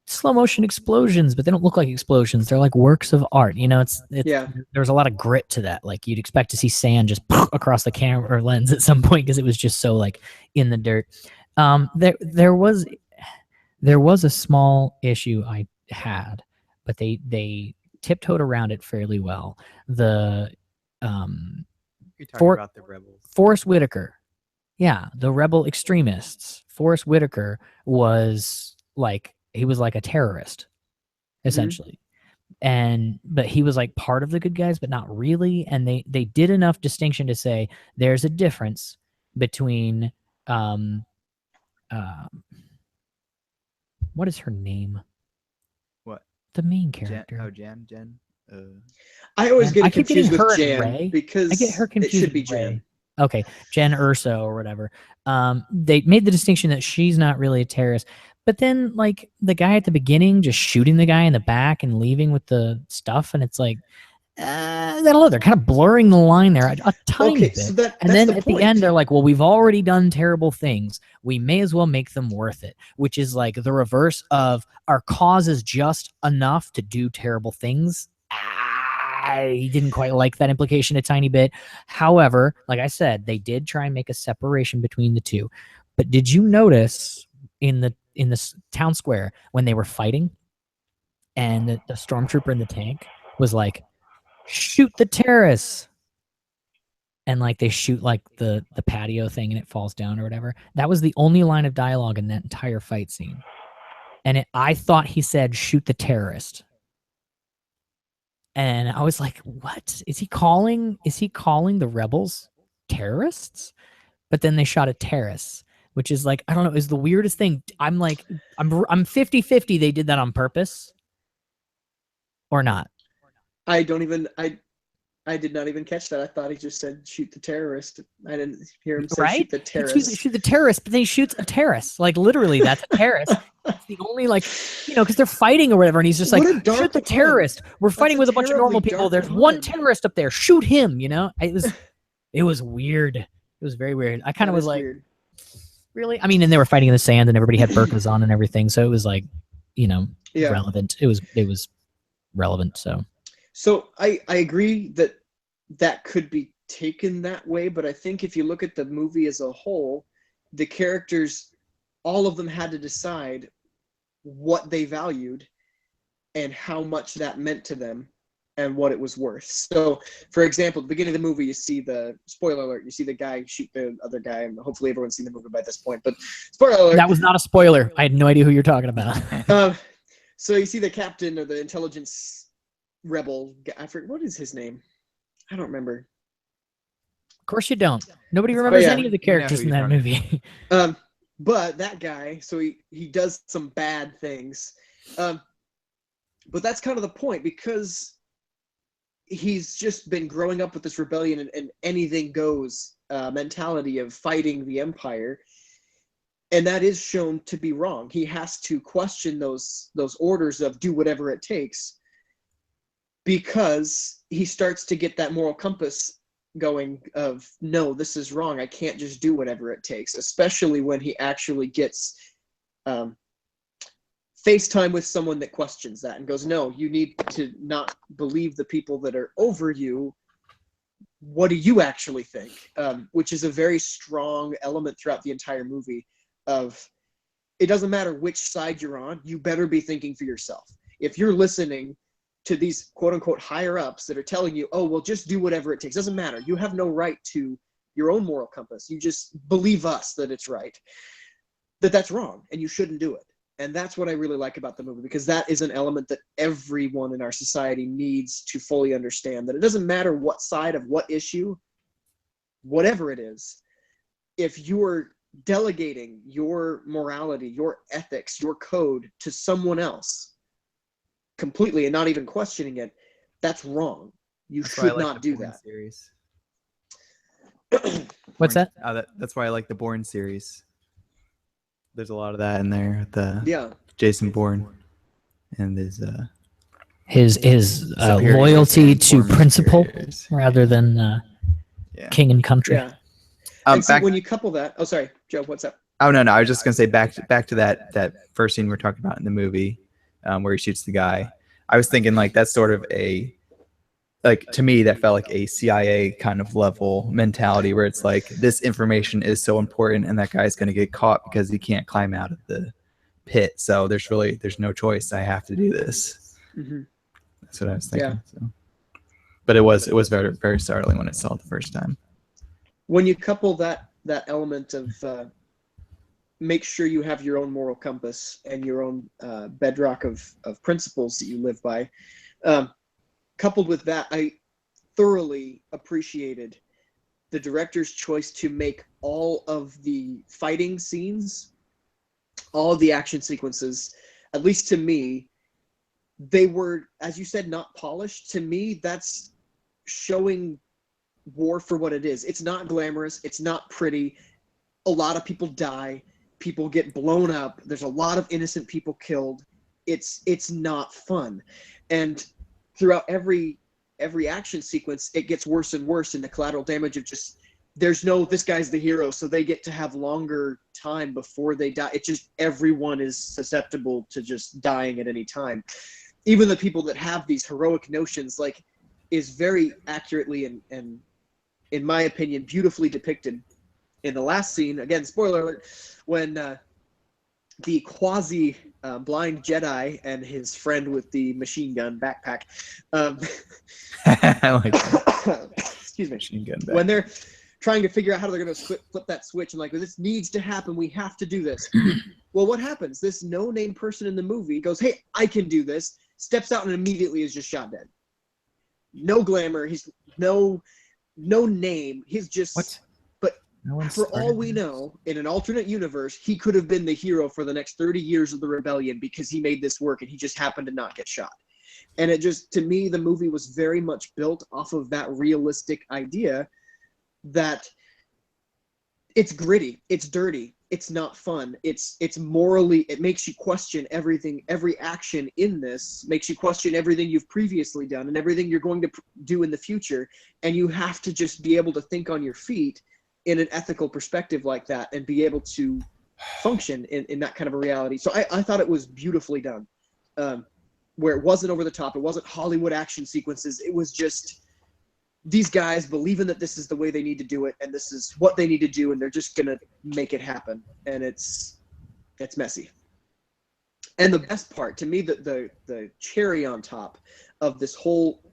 slow motion explosions, but they don't look like explosions. They're like works of art. There's a lot of grit to that. Like you'd expect to see sand just across the camera lens at some point because it was just so like in the dirt. There was a small issue I had, but they tiptoed around it fairly well. You're talking about the rebels. Forrest Whitaker. Yeah, the rebel extremists. Forrest Whitaker was like, he was like a terrorist, essentially. But he was like part of the good guys, but not really. And they did enough distinction to say there's a difference between what is her name? What? The main character. Jen. I always get confused with her Jan and Ray because I get her confused. It should be with Ray. Jan. Okay, Jen Urso or whatever. They made the distinction that she's not really a terrorist, but then like the guy at the beginning just shooting the guy in the back and leaving with the stuff, and it's like, I don't know. They're kind of blurring the line there a tiny Okay, bit. so And that's then the at point. the end, they're like, well, we've already done terrible things. We may as well make them worth it, which is like the reverse of our cause is just enough to do terrible things. I didn't quite like that implication a tiny bit. However, like I said, they did try and make a separation between the two. But did you notice in the town square when they were fighting and the stormtrooper in the tank was like, shoot the terrorists, and like they shoot like the patio thing and it falls down or whatever? That was the only line of dialogue in that entire fight scene, and I thought he said shoot the terrorist, and I was like, what is he calling the rebels terrorists? But then they shot at terrorists, which is like, I don't know, is the weirdest thing. I'm like, I'm 50-50 they did that on purpose or not. I did not even catch that. I thought he just said shoot the terrorist. I didn't hear him say shoot the terrorist. Shoot the terrorist, but then he shoots a terrorist. Like literally, that's a terrorist. It's the only, like, because they're fighting or whatever, and he's just like, shoot the terrorist. We're fighting with a bunch of normal people. There's one terrorist up there. Shoot him. It was weird. It was very weird. I kind of was like, weird. Really? I mean, and they were fighting in the sand, and everybody had burqas on and everything, so it was like, Yeah. relevant. It was relevant. So I agree that could be taken that way, but I think if you look at the movie as a whole, the characters, all of them had to decide what they valued and how much that meant to them and what it was worth. So, for example, at the beginning of the movie, you see spoiler alert, you see the guy shoot the other guy, and hopefully everyone's seen the movie by this point, but spoiler alert. That was not a spoiler. I had no idea who you're talking about. So you see the captain of the intelligence rebel, I forget, what is his name? I don't remember. Of course you don't. Nobody remembers yeah, any of the characters in that movie. But that guy, so he does some bad things. But that's kind of the point, because he's just been growing up with this rebellion and anything goes mentality of fighting the Empire. And that is shown to be wrong. He has to question those orders of do whatever it takes, because he starts to get that moral compass going of, no, this is wrong. I can't just do whatever it takes, especially when he actually gets FaceTime with someone that questions that and goes, no, you need to not believe the people that are over you. What do you actually think? Which is a very strong element throughout the entire movie of, it doesn't matter which side you're on, you better be thinking for yourself. If you're listening to these quote unquote higher ups that are telling you, oh, well, just do whatever it takes, doesn't matter. You have no right to your own moral compass. You just believe us that it's right. That's wrong and you shouldn't do it. And that's what I really like about the movie, because that is an element that everyone in our society needs to fully understand, that it doesn't matter what side of what issue, whatever it is, if you're delegating your morality, your ethics, your code to someone else completely and not even questioning it, that's wrong. You should not do that. Series. What's that? That's why I like the Bourne series. There's a lot of that in there. Jason Bourne and his loyalty to principle rather than king and country. Yeah. And so when you couple that, oh, sorry, Joe, what's up? Oh no, I was just gonna say back to that first scene we're talking about in the movie, where he shoots the guy. I was thinking like that's sort of to me that felt like a CIA kind of level mentality, where it's like this information is so important and that guy's gonna get caught because he can't climb out of the pit. So there's no choice. I have to do this. Mm-hmm. That's what I was thinking. Yeah. So. But it was very, very startling when I saw it the first time. When you couple that element of make sure you have your own moral compass and your own bedrock of principles that you live by, coupled with that, I thoroughly appreciated the director's choice to make all of the fighting scenes, all of the action sequences, at least to me, they were, as you said, not polished. To me, that's showing war for what it is. It's not glamorous. It's not pretty. A lot of people die. People get blown up. There's a lot of innocent people killed. It's not fun. And throughout every every action sequence, it gets worse and worse, and the collateral damage of just there's no this guy's the hero, so they get to have longer time before they die. It just everyone is susceptible to just dying at any time. Even the people that have these heroic notions, like, is very accurately and in my opinion beautifully depicted in the last scene. Again, spoiler alert, when the quasi blind Jedi and his friend with the machine gun backpack. I like that. Excuse me. Machine gun backpack. When they're trying to figure out how they're going to flip that switch and like, this needs to happen. We have to do this. Well, what happens? This no-name person in the movie goes, hey, I can do this, steps out and immediately is just shot dead. No glamour. He's no name. He's just... What? For all we know, in an alternate universe, he could have been the hero for the next 30 years of the rebellion because he made this work and he just happened to not get shot. And it just, to me, the movie was very much built off of that realistic idea that it's gritty, it's dirty, it's not fun, it's morally, it makes you question everything. Every action in this makes you question everything you've previously done and everything you're going to do in the future. And you have to just be able to think on your feet in an ethical perspective like that and be able to function in that kind of a reality. So I thought it was beautifully done, where it wasn't over the top. It wasn't Hollywood action sequences. It was just these guys believing that this is the way they need to do it and this is what they need to do and they're just going to make it happen. And it's messy. And the best part, to me, the cherry on top of this whole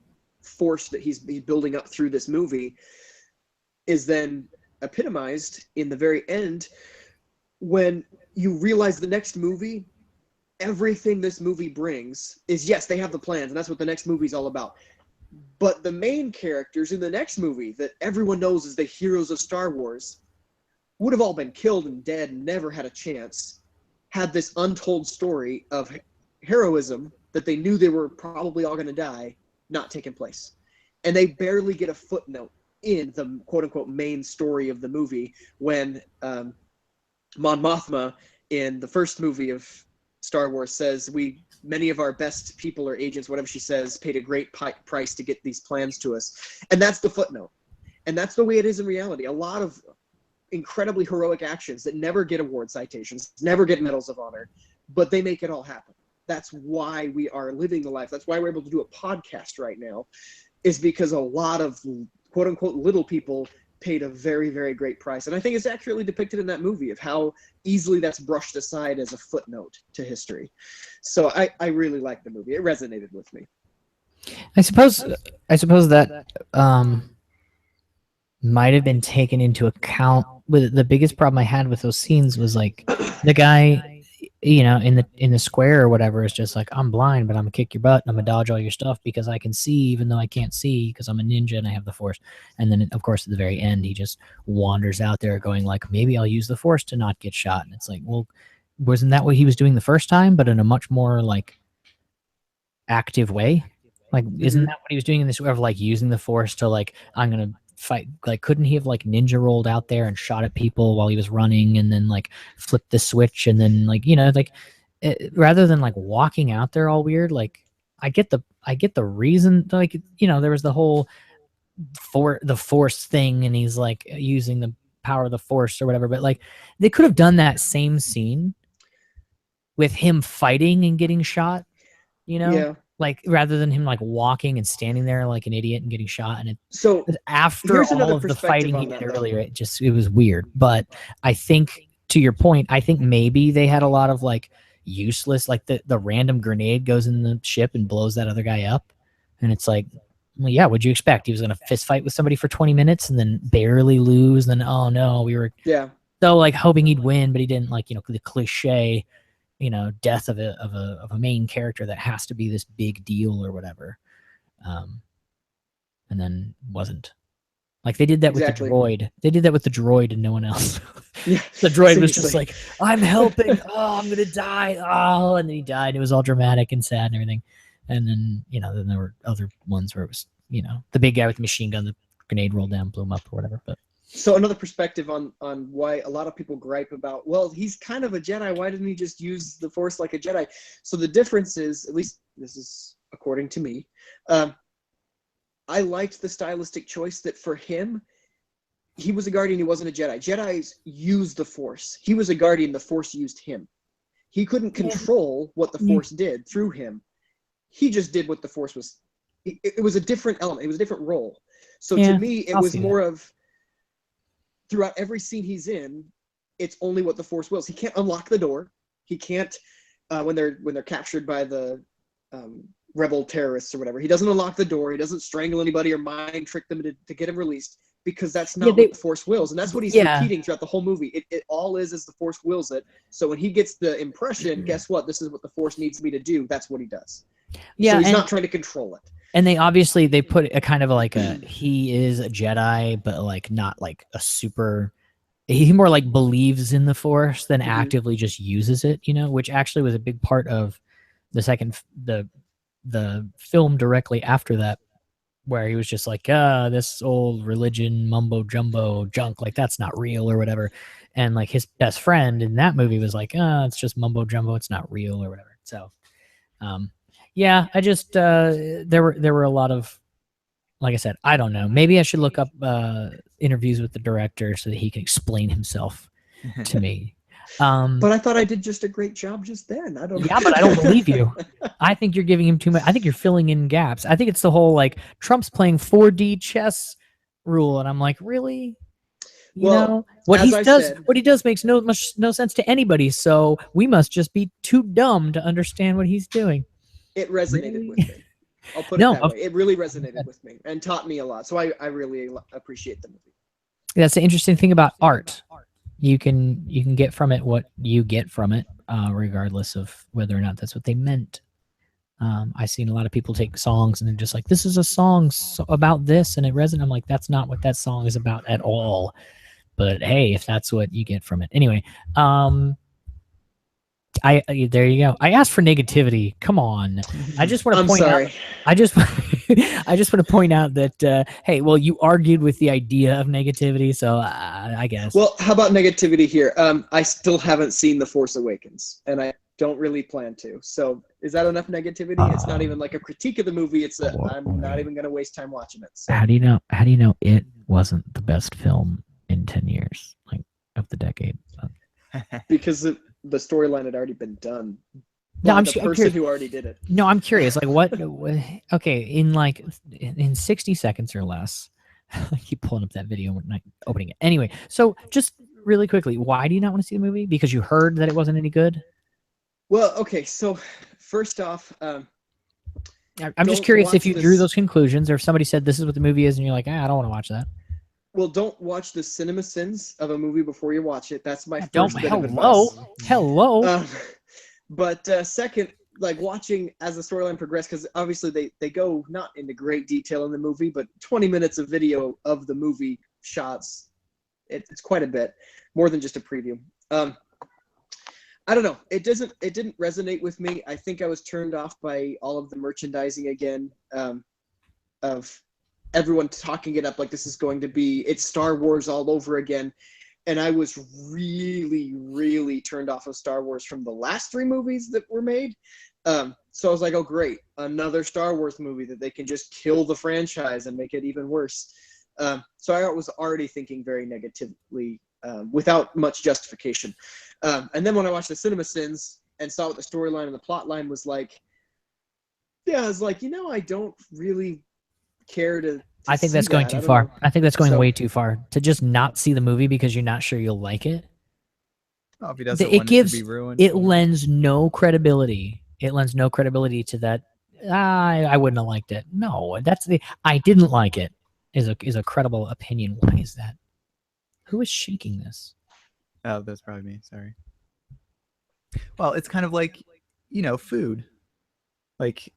force that he's building up through this movie is then epitomized in the very end when you realize the next movie, everything this movie brings is, yes, they have the plans and that's what the next movie's all about, but the main characters in the next movie that everyone knows as the heroes of Star Wars would have all been killed and dead and never had a chance, had this untold story of heroism that they knew they were probably all going to die not taking place, and they barely get a footnote in the quote-unquote main story of the movie when Mon Mothma in the first movie of Star Wars says, many of our best people or agents, whatever she says, paid a great price to get these plans to us. And that's the footnote. And that's the way it is in reality. A lot of incredibly heroic actions that never get award citations, never get medals of honor, but they make it all happen. That's why we are living the life. That's why we're able to do a podcast right now, is because a lot of quote-unquote little people paid a very, very great price. And I think it's accurately depicted in that movie of how easily that's brushed aside as a footnote to history. So I really liked the movie. It resonated with me. I suppose that might have been taken into account. With the biggest problem I had with those scenes was like the guy, you know, in the square or whatever is just like, I'm blind, but I'm gonna kick your butt and I'm gonna dodge all your stuff because I can see even though I can't see because I'm a ninja and I have the force. And then of course at the very end he just wanders out there going like, maybe I'll use the force to not get shot. And it's like, well, wasn't that what he was doing the first time, but in a much more like active way? Like, isn't that what he was doing in this way of like using the force to like, I'm gonna fight? Like, couldn't he have like ninja rolled out there and shot at people while he was running and then like flipped the switch and then like, you know, like rather than like walking out there all weird? Like, I get the reason, like, you know, there was the whole the force thing and he's like using the power of the force or whatever, but like they could have done that same scene with him fighting and getting shot, you know? Yeah. Like rather than him like walking and standing there like an idiot and getting shot. And So after all of the fighting he did earlier, it was weird. But I think to your point, I think maybe they had a lot of like useless, like the random grenade goes in the ship and blows that other guy up. And it's like, well, yeah, what'd you expect? He was going to fist fight with somebody for 20 minutes and then barely lose. And then, oh no, we were so like hoping he'd win, but he didn't, like, you know, the cliche, you know, death of a main character that has to be this big deal or whatever. And then wasn't. Like they did that with the droid. They did that with the droid and no one else. Yeah, the droid was just like, I'm helping. Oh, I'm gonna die. Oh, and then he died. It was all dramatic and sad and everything. And then, you know, then there were other ones where it was, you know, the big guy with the machine gun, the grenade rolled down, blew him up or whatever. But so another perspective on why a lot of people gripe about, well, he's kind of a Jedi. Why didn't he just use the Force like a Jedi? So the difference is, at least this is according to me, I liked the stylistic choice that for him, he was a Guardian, he wasn't a Jedi. Jedis use the Force. He was a Guardian, the Force used him. He couldn't control what the Force did through him. He just did what the Force was. It was a different element. It was a different role. So to me, it was more of, throughout every scene he's in, it's only what the Force wills. He can't unlock the door. He can't, when they're captured by the rebel terrorists or whatever, he doesn't unlock the door. He doesn't strangle anybody or mind trick them to get him released, because that's not what the Force wills. And that's what he's repeating throughout the whole movie. It all is the Force wills it. So when he gets the impression, guess what? This is what the Force needs me to do. That's what he does. Yeah, so he's not trying to control it. And they put a kind of like he is a Jedi, but like not like a super. He more like believes in the Force than actively just uses it, which actually was a big part of the film directly after that, where he was just like, this old religion mumbo jumbo junk, like that's not real or whatever. And like his best friend in that movie was like, it's just mumbo jumbo, it's not real or whatever. So, yeah, I just there were a lot of, like I said, I don't know. Maybe I should look up interviews with the director so that he can explain himself to me. But I thought I did just a great job just then. I don't. Yeah, but I don't believe you. I think you're giving him too much. I think you're filling in gaps. I think it's the whole like Trump's playing 4D chess rule, and I'm like, really? You know what he does? What he does makes no sense to anybody. So we must just be too dumb to understand what he's doing. It resonated with me. I'll put it that way. It really resonated with me and taught me a lot. So I really appreciate the movie. That's the interesting thing about art. You can get from it what you get from it, regardless of whether or not that's what they meant. I've seen a lot of people take songs and they're just like, this is a song about this, and it resonates. I'm like, that's not what that song is about at all. But hey, if that's what you get from it. Anyway, there you go. I asked for negativity. Come on. I just want to point out. I just want to point out that hey, well, you argued with the idea of negativity, so I guess. Well, how about negativity here? I still haven't seen The Force Awakens, and I don't really plan to. So, is that enough negativity? It's not even like a critique of the movie. It's I'm not even going to waste time watching it. So. How do you know? How do you know it wasn't the best film in 10 years, like of the decade? Because the storyline had already been done. No, I'm the person who already did it. No, I'm curious. Like what? Okay, in 60 seconds or less. I keep pulling up that video and not opening it. Anyway, so just really quickly, why do you not want to see the movie? Because you heard that it wasn't any good? Well, okay. So first off, I'm just curious if you drew those conclusions, or if somebody said this is what the movie is, and you're like, I don't want to watch that. Well, don't watch the cinema sins of a movie before you watch it. That's my first bit of advice. Hello. But second, like watching as the storyline progressed, because obviously they go not into great detail in the movie, but 20 minutes of video of the movie shots, it's quite a bit, more than just a preview. I don't know. It didn't resonate with me. I think I was turned off by all of the merchandising again, of everyone talking it up like this is going to be, it's Star Wars all over again. And I was really, really turned off of Star Wars from the last 3 movies that were made. So I was like, oh, great. Another Star Wars movie that they can just kill the franchise and make it even worse. So I was already thinking very negatively without much justification. And then when I watched the Cinema Sins and saw what the storyline and the plot line was like, yeah, I was like, I don't really care to I think that's going too far. I think that's going way too far to just not see the movie because you're not sure you'll like it. Oh, if he doesn't want it to be ruined. It lends no credibility. It lends no credibility to that. I wouldn't have liked it. No, I didn't like it is a credible opinion. Why is that? Who is shaking this? Oh, that's probably me. Sorry. Well, it's kind of like, food. Like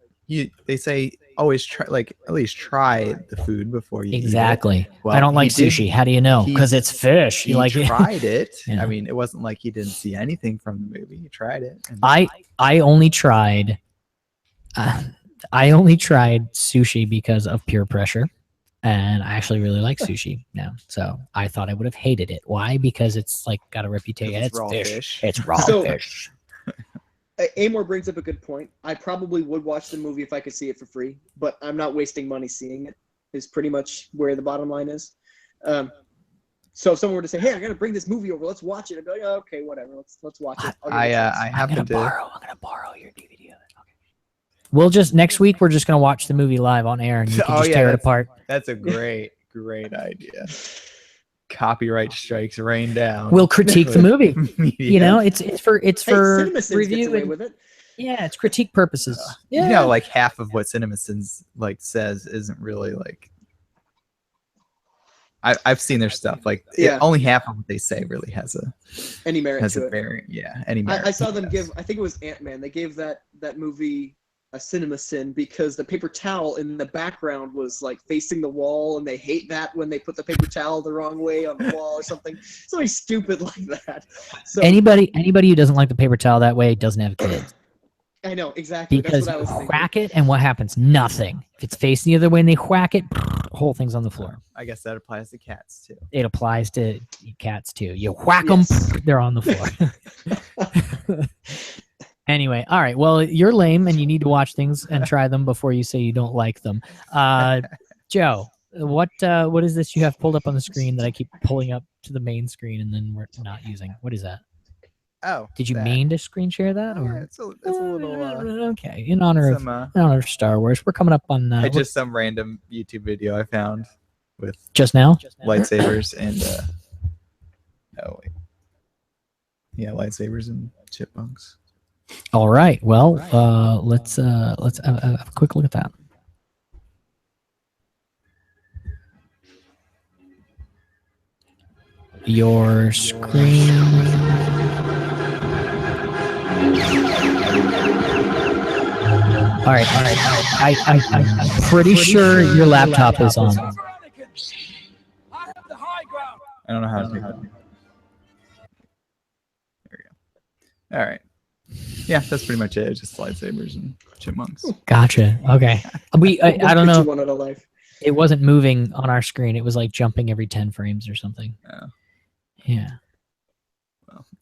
they say always try, like at least try the food before you exactly. Eat it. Well, I don't like sushi. How do you know? Because it's fish. He tried it. Yeah. I mean, it wasn't like he didn't see anything from the movie. He tried it. I only tried sushi because of peer pressure, and I actually really like sushi now. So I thought I would have hated it. Why? Because it's like got a reputation. It's raw fish. It's raw fish. Amor brings up a good point. I probably would watch the movie if I could see it for free, but I'm not wasting money seeing it. is pretty much where the bottom line is. So if someone were to say, "Hey, I'm gonna bring this movie over, let's watch it," I'd be like, oh, "Okay, whatever, let's watch it." I I'm happen to. gonna borrow your DVD of it. Okay. We'll just next week we're just gonna watch the movie live on air, and you can just tear it apart. That's a great idea. Copyright strikes rain down. We'll critique the movie. You know, it's for CinemaSins review gets away and with it. yeah, it's critique purposes. Yeah, You know, like half of what CinemaSins like says isn't really like. I've seen their stuff. Like only half of what they say really has any merit to it. Any merit. I saw them give. I think it was Ant-Man. They gave that movie a CinemaSin because the paper towel in the background was like facing the wall, and they hate that when they put the paper towel the wrong way on the wall or something stupid like that. So anybody who doesn't like the paper towel that way doesn't have kids. I know exactly. Because that's what I was you thinking. whack it, and what happens? Nothing. If it's facing the other way and they whack it, whole thing's on the floor. I guess that applies to cats too. It applies to cats too. You whack them, they're on the floor. Anyway, all right. Well, you're lame, and you need to watch things and try them before you say you don't like them. Joe, what is this you have pulled up on the screen that I keep pulling up to the main screen and then we're not using? What is that? Oh, did you mean to screen share that, or it's a little okay? In honor of Star Wars, we're coming up on just some random YouTube video I found with just now lightsabers and lightsabers and chipmunks. All right. Well, let's have a quick look at that. Your screen. All right. I'm pretty sure your laptop is on. I don't know how to do that. There we go. All right. Yeah, that's pretty much it. Just lightsabers and chipmunks. Gotcha. Okay. I don't know. One out of life. It wasn't moving on our screen. It was like jumping every 10 frames or something. Oh. Yeah.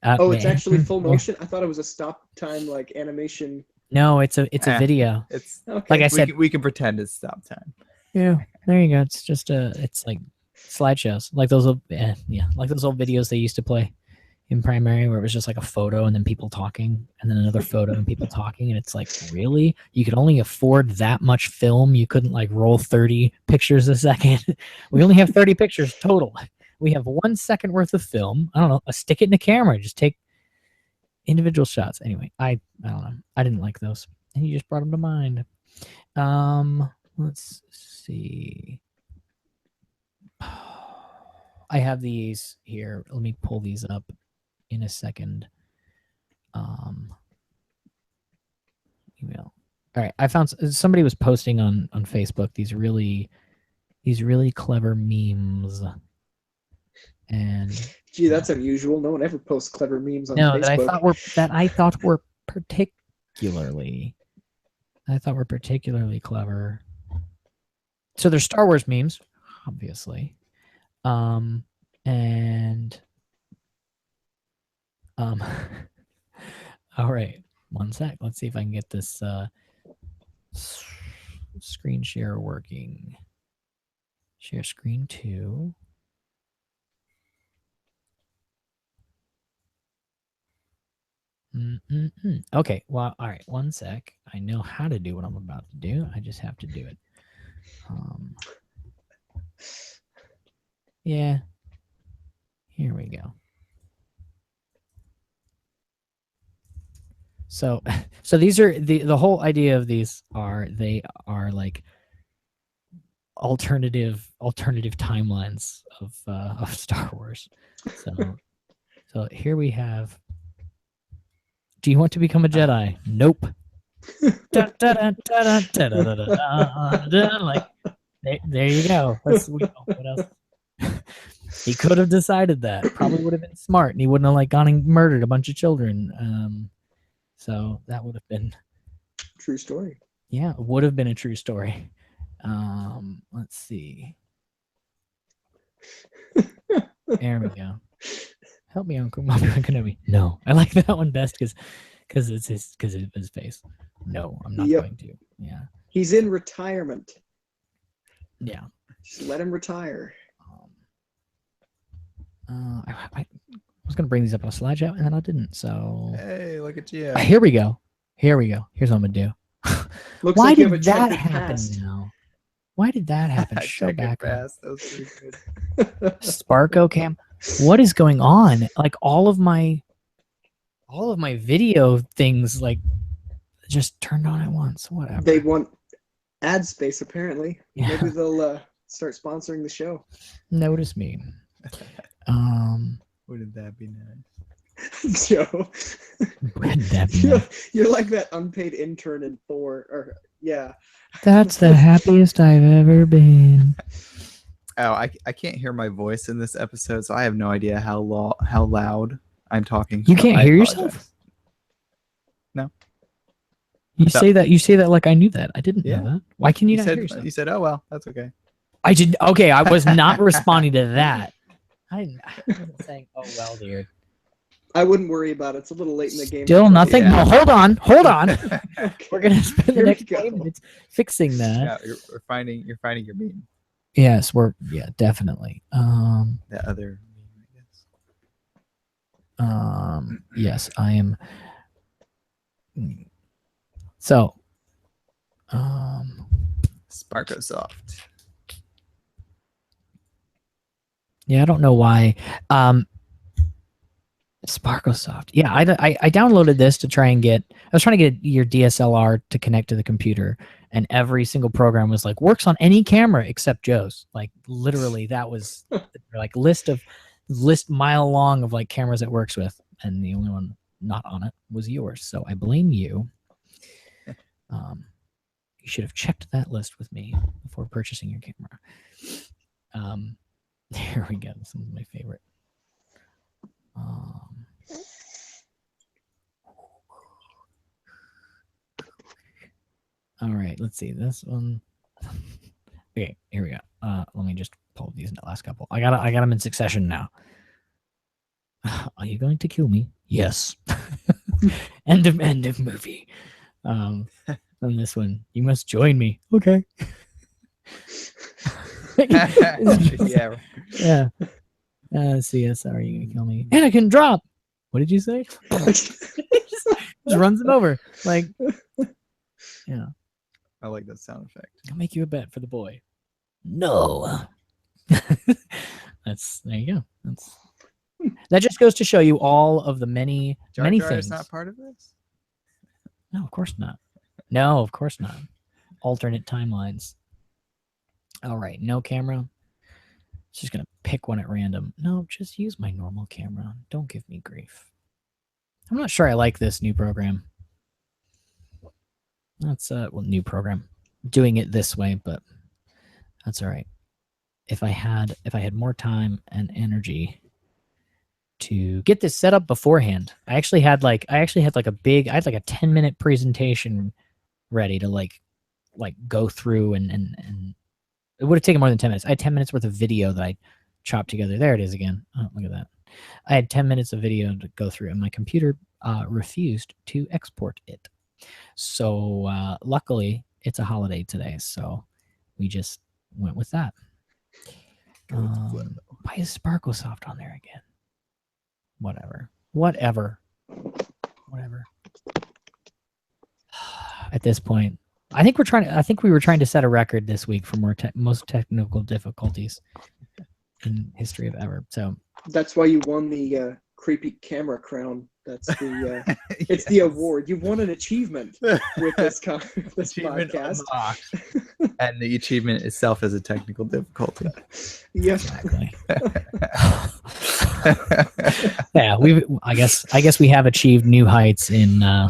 Well. It's actually full motion. I thought it was a stop time like animation. No, it's a video. It's okay. Like I said, we can pretend it's stop time. Yeah, there you go. It's just it's like slideshows, like those old like those old videos they used to play in primary, where it was just like a photo and then people talking, and then another photo and people talking, and it's like, really, you could only afford that much film? You couldn't like roll 30 pictures a second? We only have 30 pictures total. We have 1 second worth of film. I don't know. Stick it in the camera. Just take individual shots. Anyway, I don't know. I didn't like those, and you just brought them to mind. Let's see. I have these here. Let me pull these up in a second. Email. All right. I found somebody was posting on Facebook these really clever memes. And gee, that's unusual. No one ever posts clever memes on Facebook. that I thought were particularly clever. So they're Star Wars memes, obviously. All right, 1 sec. Let's see if I can get this screen share working. Share screen 2. Okay, well, all right, 1 sec. I know how to do what I'm about to do. I just have to do it. Yeah. Here we go. So these are the whole idea of these are they are like alternative timelines of Star Wars. So here we have. Do you want to become a Jedi? Nope. Like there you go. What else? He could have decided that. Probably would have been smart, and he wouldn't have like gone and murdered a bunch of children. So that would have been true story. Yeah, it would have been a true story. Let's see. There we go. Help me, Uncle Kenobi. No, I like that one best because it's his face. No, I'm not going to. Yeah. He's in retirement. Yeah. Just let him retire. I was gonna bring these up on a slideshow, and then I didn't. So Hey, look at you. here we go. Here's what I'm gonna do. Looks Why like you have did a that checkered happen past. now? Why did that happen? Show Check it back up. fast. That was pretty good. Sparko Cam. What is going on? Like all of my video things like just turned on at once. Whatever. They want ad space, apparently. Yeah. Maybe they'll start sponsoring the show. Notice me. Wouldn't that be nice? Joe, Wouldn't that be nice? you're like that unpaid intern in Thor. Or yeah, That's the happiest I've ever been. Oh, I can't hear my voice in this episode, so I have no idea how loud I'm talking. You so can't I hear apologize. yourself? No. You say that like I knew that. I didn't Yeah. know that. Why can you You not said hear yourself? you said, "Oh well, that's okay." I did. Okay, I was not responding to that. I wasn't saying, "Oh well, dude." I wouldn't worry about it. It's a little late in the game. Still nothing. Yeah. No, hold on. Okay. We're gonna spend the Here we next go. 20 minutes fixing that. Yeah, you're finding your meme. Yes, definitely. That other meme, I guess. Yes, I am. So, Sparkosoft. yeah, I don't know why. Sparkosoft. Yeah, I downloaded this to try and I was trying to get your DSLR to connect to the computer, and every single program was like, works on any camera except Joe's. Like literally that was like list mile long of like cameras it works with, and the only one not on it was yours. So I blame you. You should have checked that list with me before purchasing your camera. Here we go. This one's my favorite. All right, let's see this one. Okay, here we go. Let me just pull these in the last couple. I got them in succession now. Are you going to kill me? Yes. End of movie. On this one, you must join me. Okay. Yeah. Yeah. CSR, are you gonna kill me? Anakin, drop. What did you say? Just runs him over. Like, yeah. I like that sound effect. I'll make you a bet for the boy. No. There you go. That just goes to show you all of the many Jar many Jar things. is not part of this. No, of course not. No, of course not. Alternate timelines. All right, no camera. Just gonna pick one at random. No, just use my normal camera. Don't give me grief. I'm not sure I like this new program. That's new program. Doing it this way, but that's all right. If I had more time and energy to get this set up beforehand, I actually had like a 10-minute presentation ready to like go through and it would have taken more than 10 minutes. I had 10 minutes worth of video that I chopped together. There it is again. Oh, look at that. I had 10 minutes of video to go through, and my computer refused to export it. So luckily, it's a holiday today, so we just went with that. Why is Sparkosoft on there again? Whatever. At this point, I think we were trying to set a record this week for most technical difficulties in history of ever. So that's why you won the creepy camera crown. That's the it's the award. You won an achievement with this Achievement podcast. unlocked. And the achievement itself is a technical difficulty. Yep. exactly. Yeah, I guess we have achieved new heights in I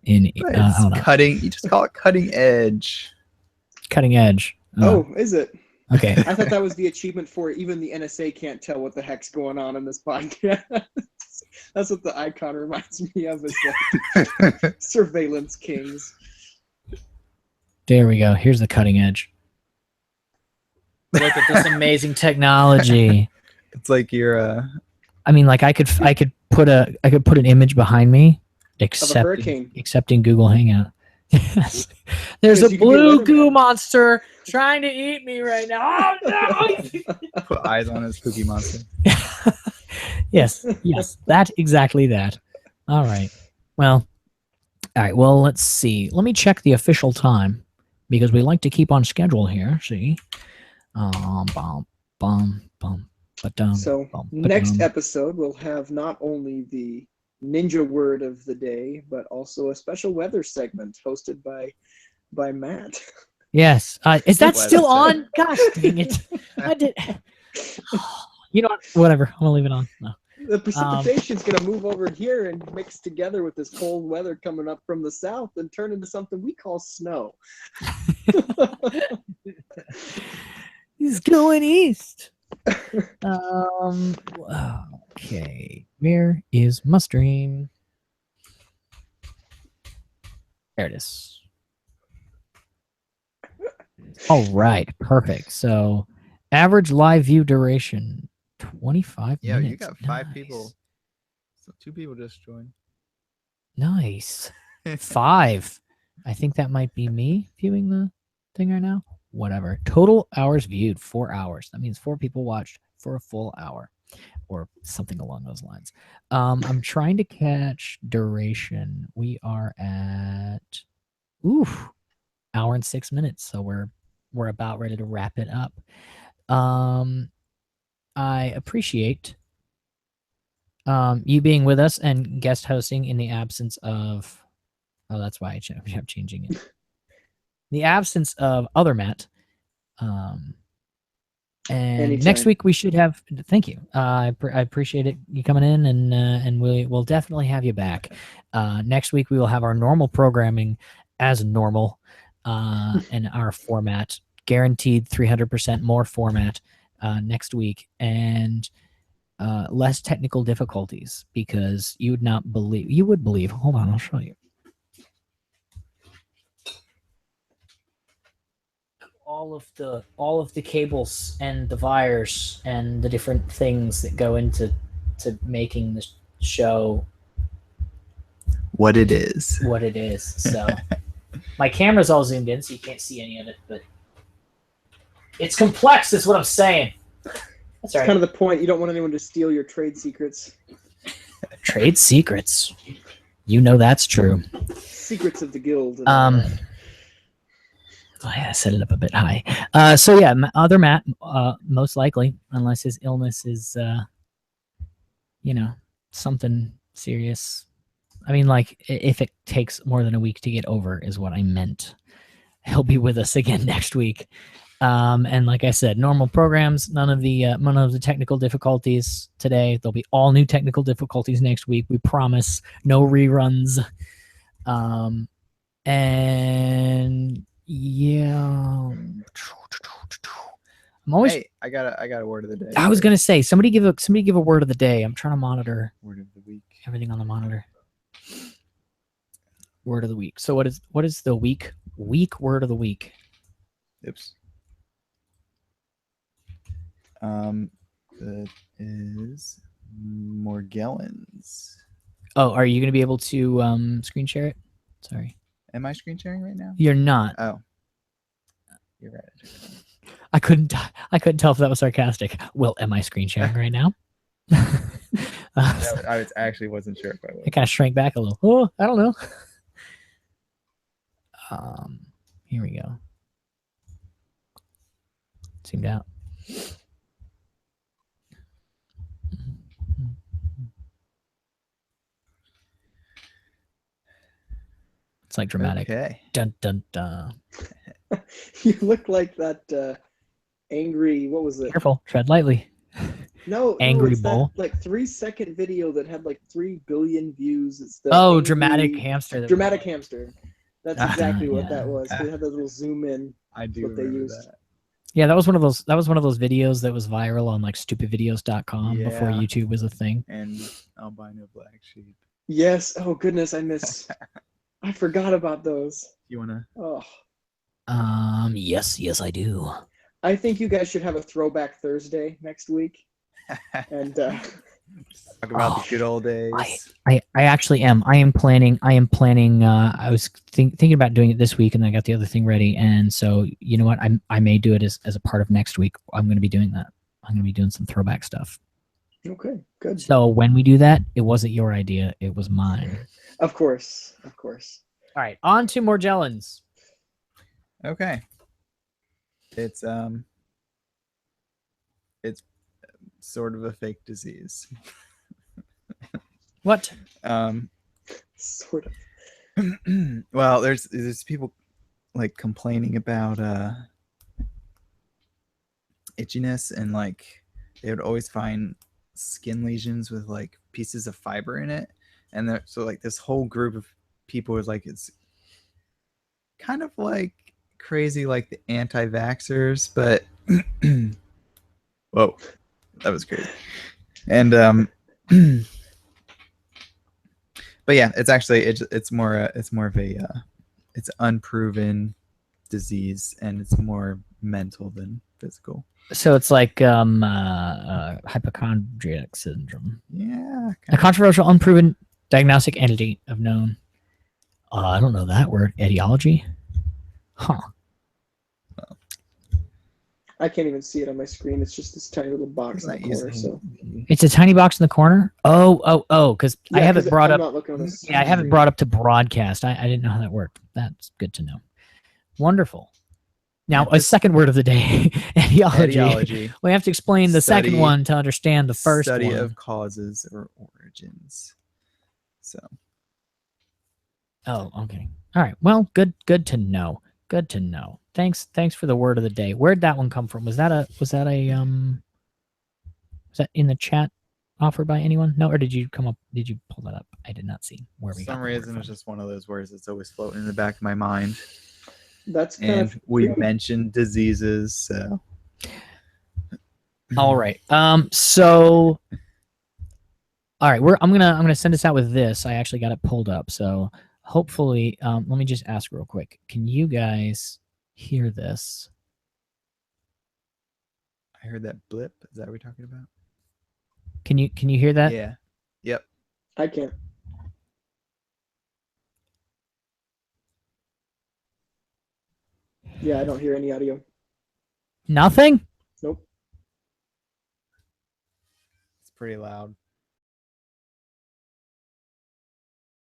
don't know. You just call it cutting edge. Cutting edge. Oh, is it? Okay. I thought that was the achievement for even the NSA can't tell what the heck's going on in this podcast. That's what the icon reminds me of, is like surveillance kings. There we go. Here's the cutting edge. Look at this amazing technology. It's like you're I mean, like I could put an image behind me, hurricane. except in Google Hangout, Yes. There's a Because you could be a blue weatherman. goo monster trying to eat me right now. Oh, no! Put eyes on his Cookie Monster. Yes, that exactly that. All right. Well, let's see. Let me check the official time because we like to keep on schedule here. See? Bum, bum, bum, ba-dum, So bum, next ba-dum. episode, we'll have not only the ninja word of the day, but also a special weather segment hosted by Matt. Yes. Is that Weather still on? segment. Gosh dang it. I did. You know what? Whatever. I'm going to leave it on. No. The precipitation's going to move over here and mix together with this cold weather coming up from the south and turn into something we call snow. He's going east. Okay. Where is my stream? There it is. All right. Perfect. So, average live view duration 25 Yeah, minutes. you got 5 Nice. people. So 2 people just joined. Nice. 5. I think that might be me viewing the thing right now. Whatever. Total hours viewed 4 hours. That means 4 people watched for a full hour or something along those lines. I'm trying to catch duration. We are at hour and 6 minutes. So we're about ready to wrap it up. I appreciate you being with us and guest hosting in the absence of. Oh, that's why I'm changing it. The absence of other Matt. And Anytime. next week we should have. Thank you. I appreciate it you coming in, and we'll definitely have you back. Next week we will have our normal programming as normal, in our format, guaranteed 300% more format next week, and less technical difficulties because you would believe. Hold on, I'll show you. All of the cables and the wires and the different things that go into making the show What it is. what it is. So my camera's all zoomed in, so you can't see any of it, but it's complex. Is what I'm saying. That's all right. Kind of the point. You don't want anyone to steal your trade secrets. Trade secrets. You know that's true. Secrets of the guild. And all that. Oh, yeah, I set it up a bit high. So yeah, other Matt, most likely, unless his illness is, something serious. I mean, like if it takes more than a week to get over, is what I meant. He'll be with us again next week. And like I said, normal programs, none of the technical difficulties today. There'll be all new technical difficulties next week. We promise. No reruns. And yeah, I'm always. Hey, I got a word of the day. I was gonna say somebody give a word of the day. I'm trying to monitor Word of the week. everything on the monitor. Word of the week. So what is the week word of the week? Oops. That is Morgellons. Oh, are you gonna be able to screen share it? Sorry. Am I screen sharing right now? You're not. Oh. You're right. I couldn't tell if that was sarcastic. Well, am I screen sharing right now? I actually wasn't sure if I was. I kind of shrank back a little. Oh, I don't know. Here we go. Seemed out. It's like dramatic. Okay. Dun dun dun. You look like that angry. What was it? Careful, tread lightly. No, Angry it's bull. That, like 3-second video that had like 3 billion views. It's the Oh, angry- dramatic hamster. Dramatic hamster. That's exactly what yeah. that was. They had that little zoom in. I do What they remember used. that. Yeah, that was one of those videos that was viral on like stupidvideos.com before Yeah. YouTube was a thing. And albino black sheep. Yes. Oh goodness, I forgot about those. You wanna? Oh, Yes, I do. I think you guys should have a throwback Thursday next week, and Talk about Oh, the good old days. I actually am. I am planning. I was thinking about doing it this week, and I got the other thing ready. And so, you know what? I may do it as a part of next week. I'm going to be doing that. I'm going to be doing some throwback stuff. Okay, good. So when we do that, it wasn't your idea. It was mine. Of course. All right. On to Morgellons. Okay. It's sort of a fake disease. What? Sort of. Well, there's people like complaining about itchiness, and like they would always find skin lesions with like pieces of fiber in it, and so like this whole group of people is like, it's kind of like crazy, like the anti-vaxxers, but whoa, that was crazy. And but yeah, it's actually it's more of a it's unproven disease, and it's more mental than physical. So it's like hypochondriac syndrome. Yeah, A controversial, unproven diagnostic entity of known. I don't know that word. Etiology. Huh. I can't even see it on my screen. It's just this tiny little box in the corner. So It's a tiny box in the corner. Oh, because I have it brought I'm up. not looking on this Yeah, I have it screen. brought up to broadcast. I didn't know how that worked. That's good to know. Wonderful. Now, a second word of the day, etiology. Etiology. We have to explain the second Study- one to understand the first Study one. of causes or origins. So Oh, okay. All right. Well, good to know. Good to know. Thanks for the word of the day. Where'd that one come from? Was that was that in the chat offered by anyone? No, or did you pull that up? I did not see where we for got some the word reason from. it's just one of those words that's always floating in the back of my mind. That's kind And of we creepy. mentioned diseases, so All right. So all right, I'm gonna send this out with this. I actually got it pulled up, so hopefully, let me just ask real quick. Can you guys hear this? I heard that blip. Is that what we're talking about? Can you hear that? Yeah. Yep. I can't. Yeah, I don't hear any audio. Nothing? Nope. It's pretty loud.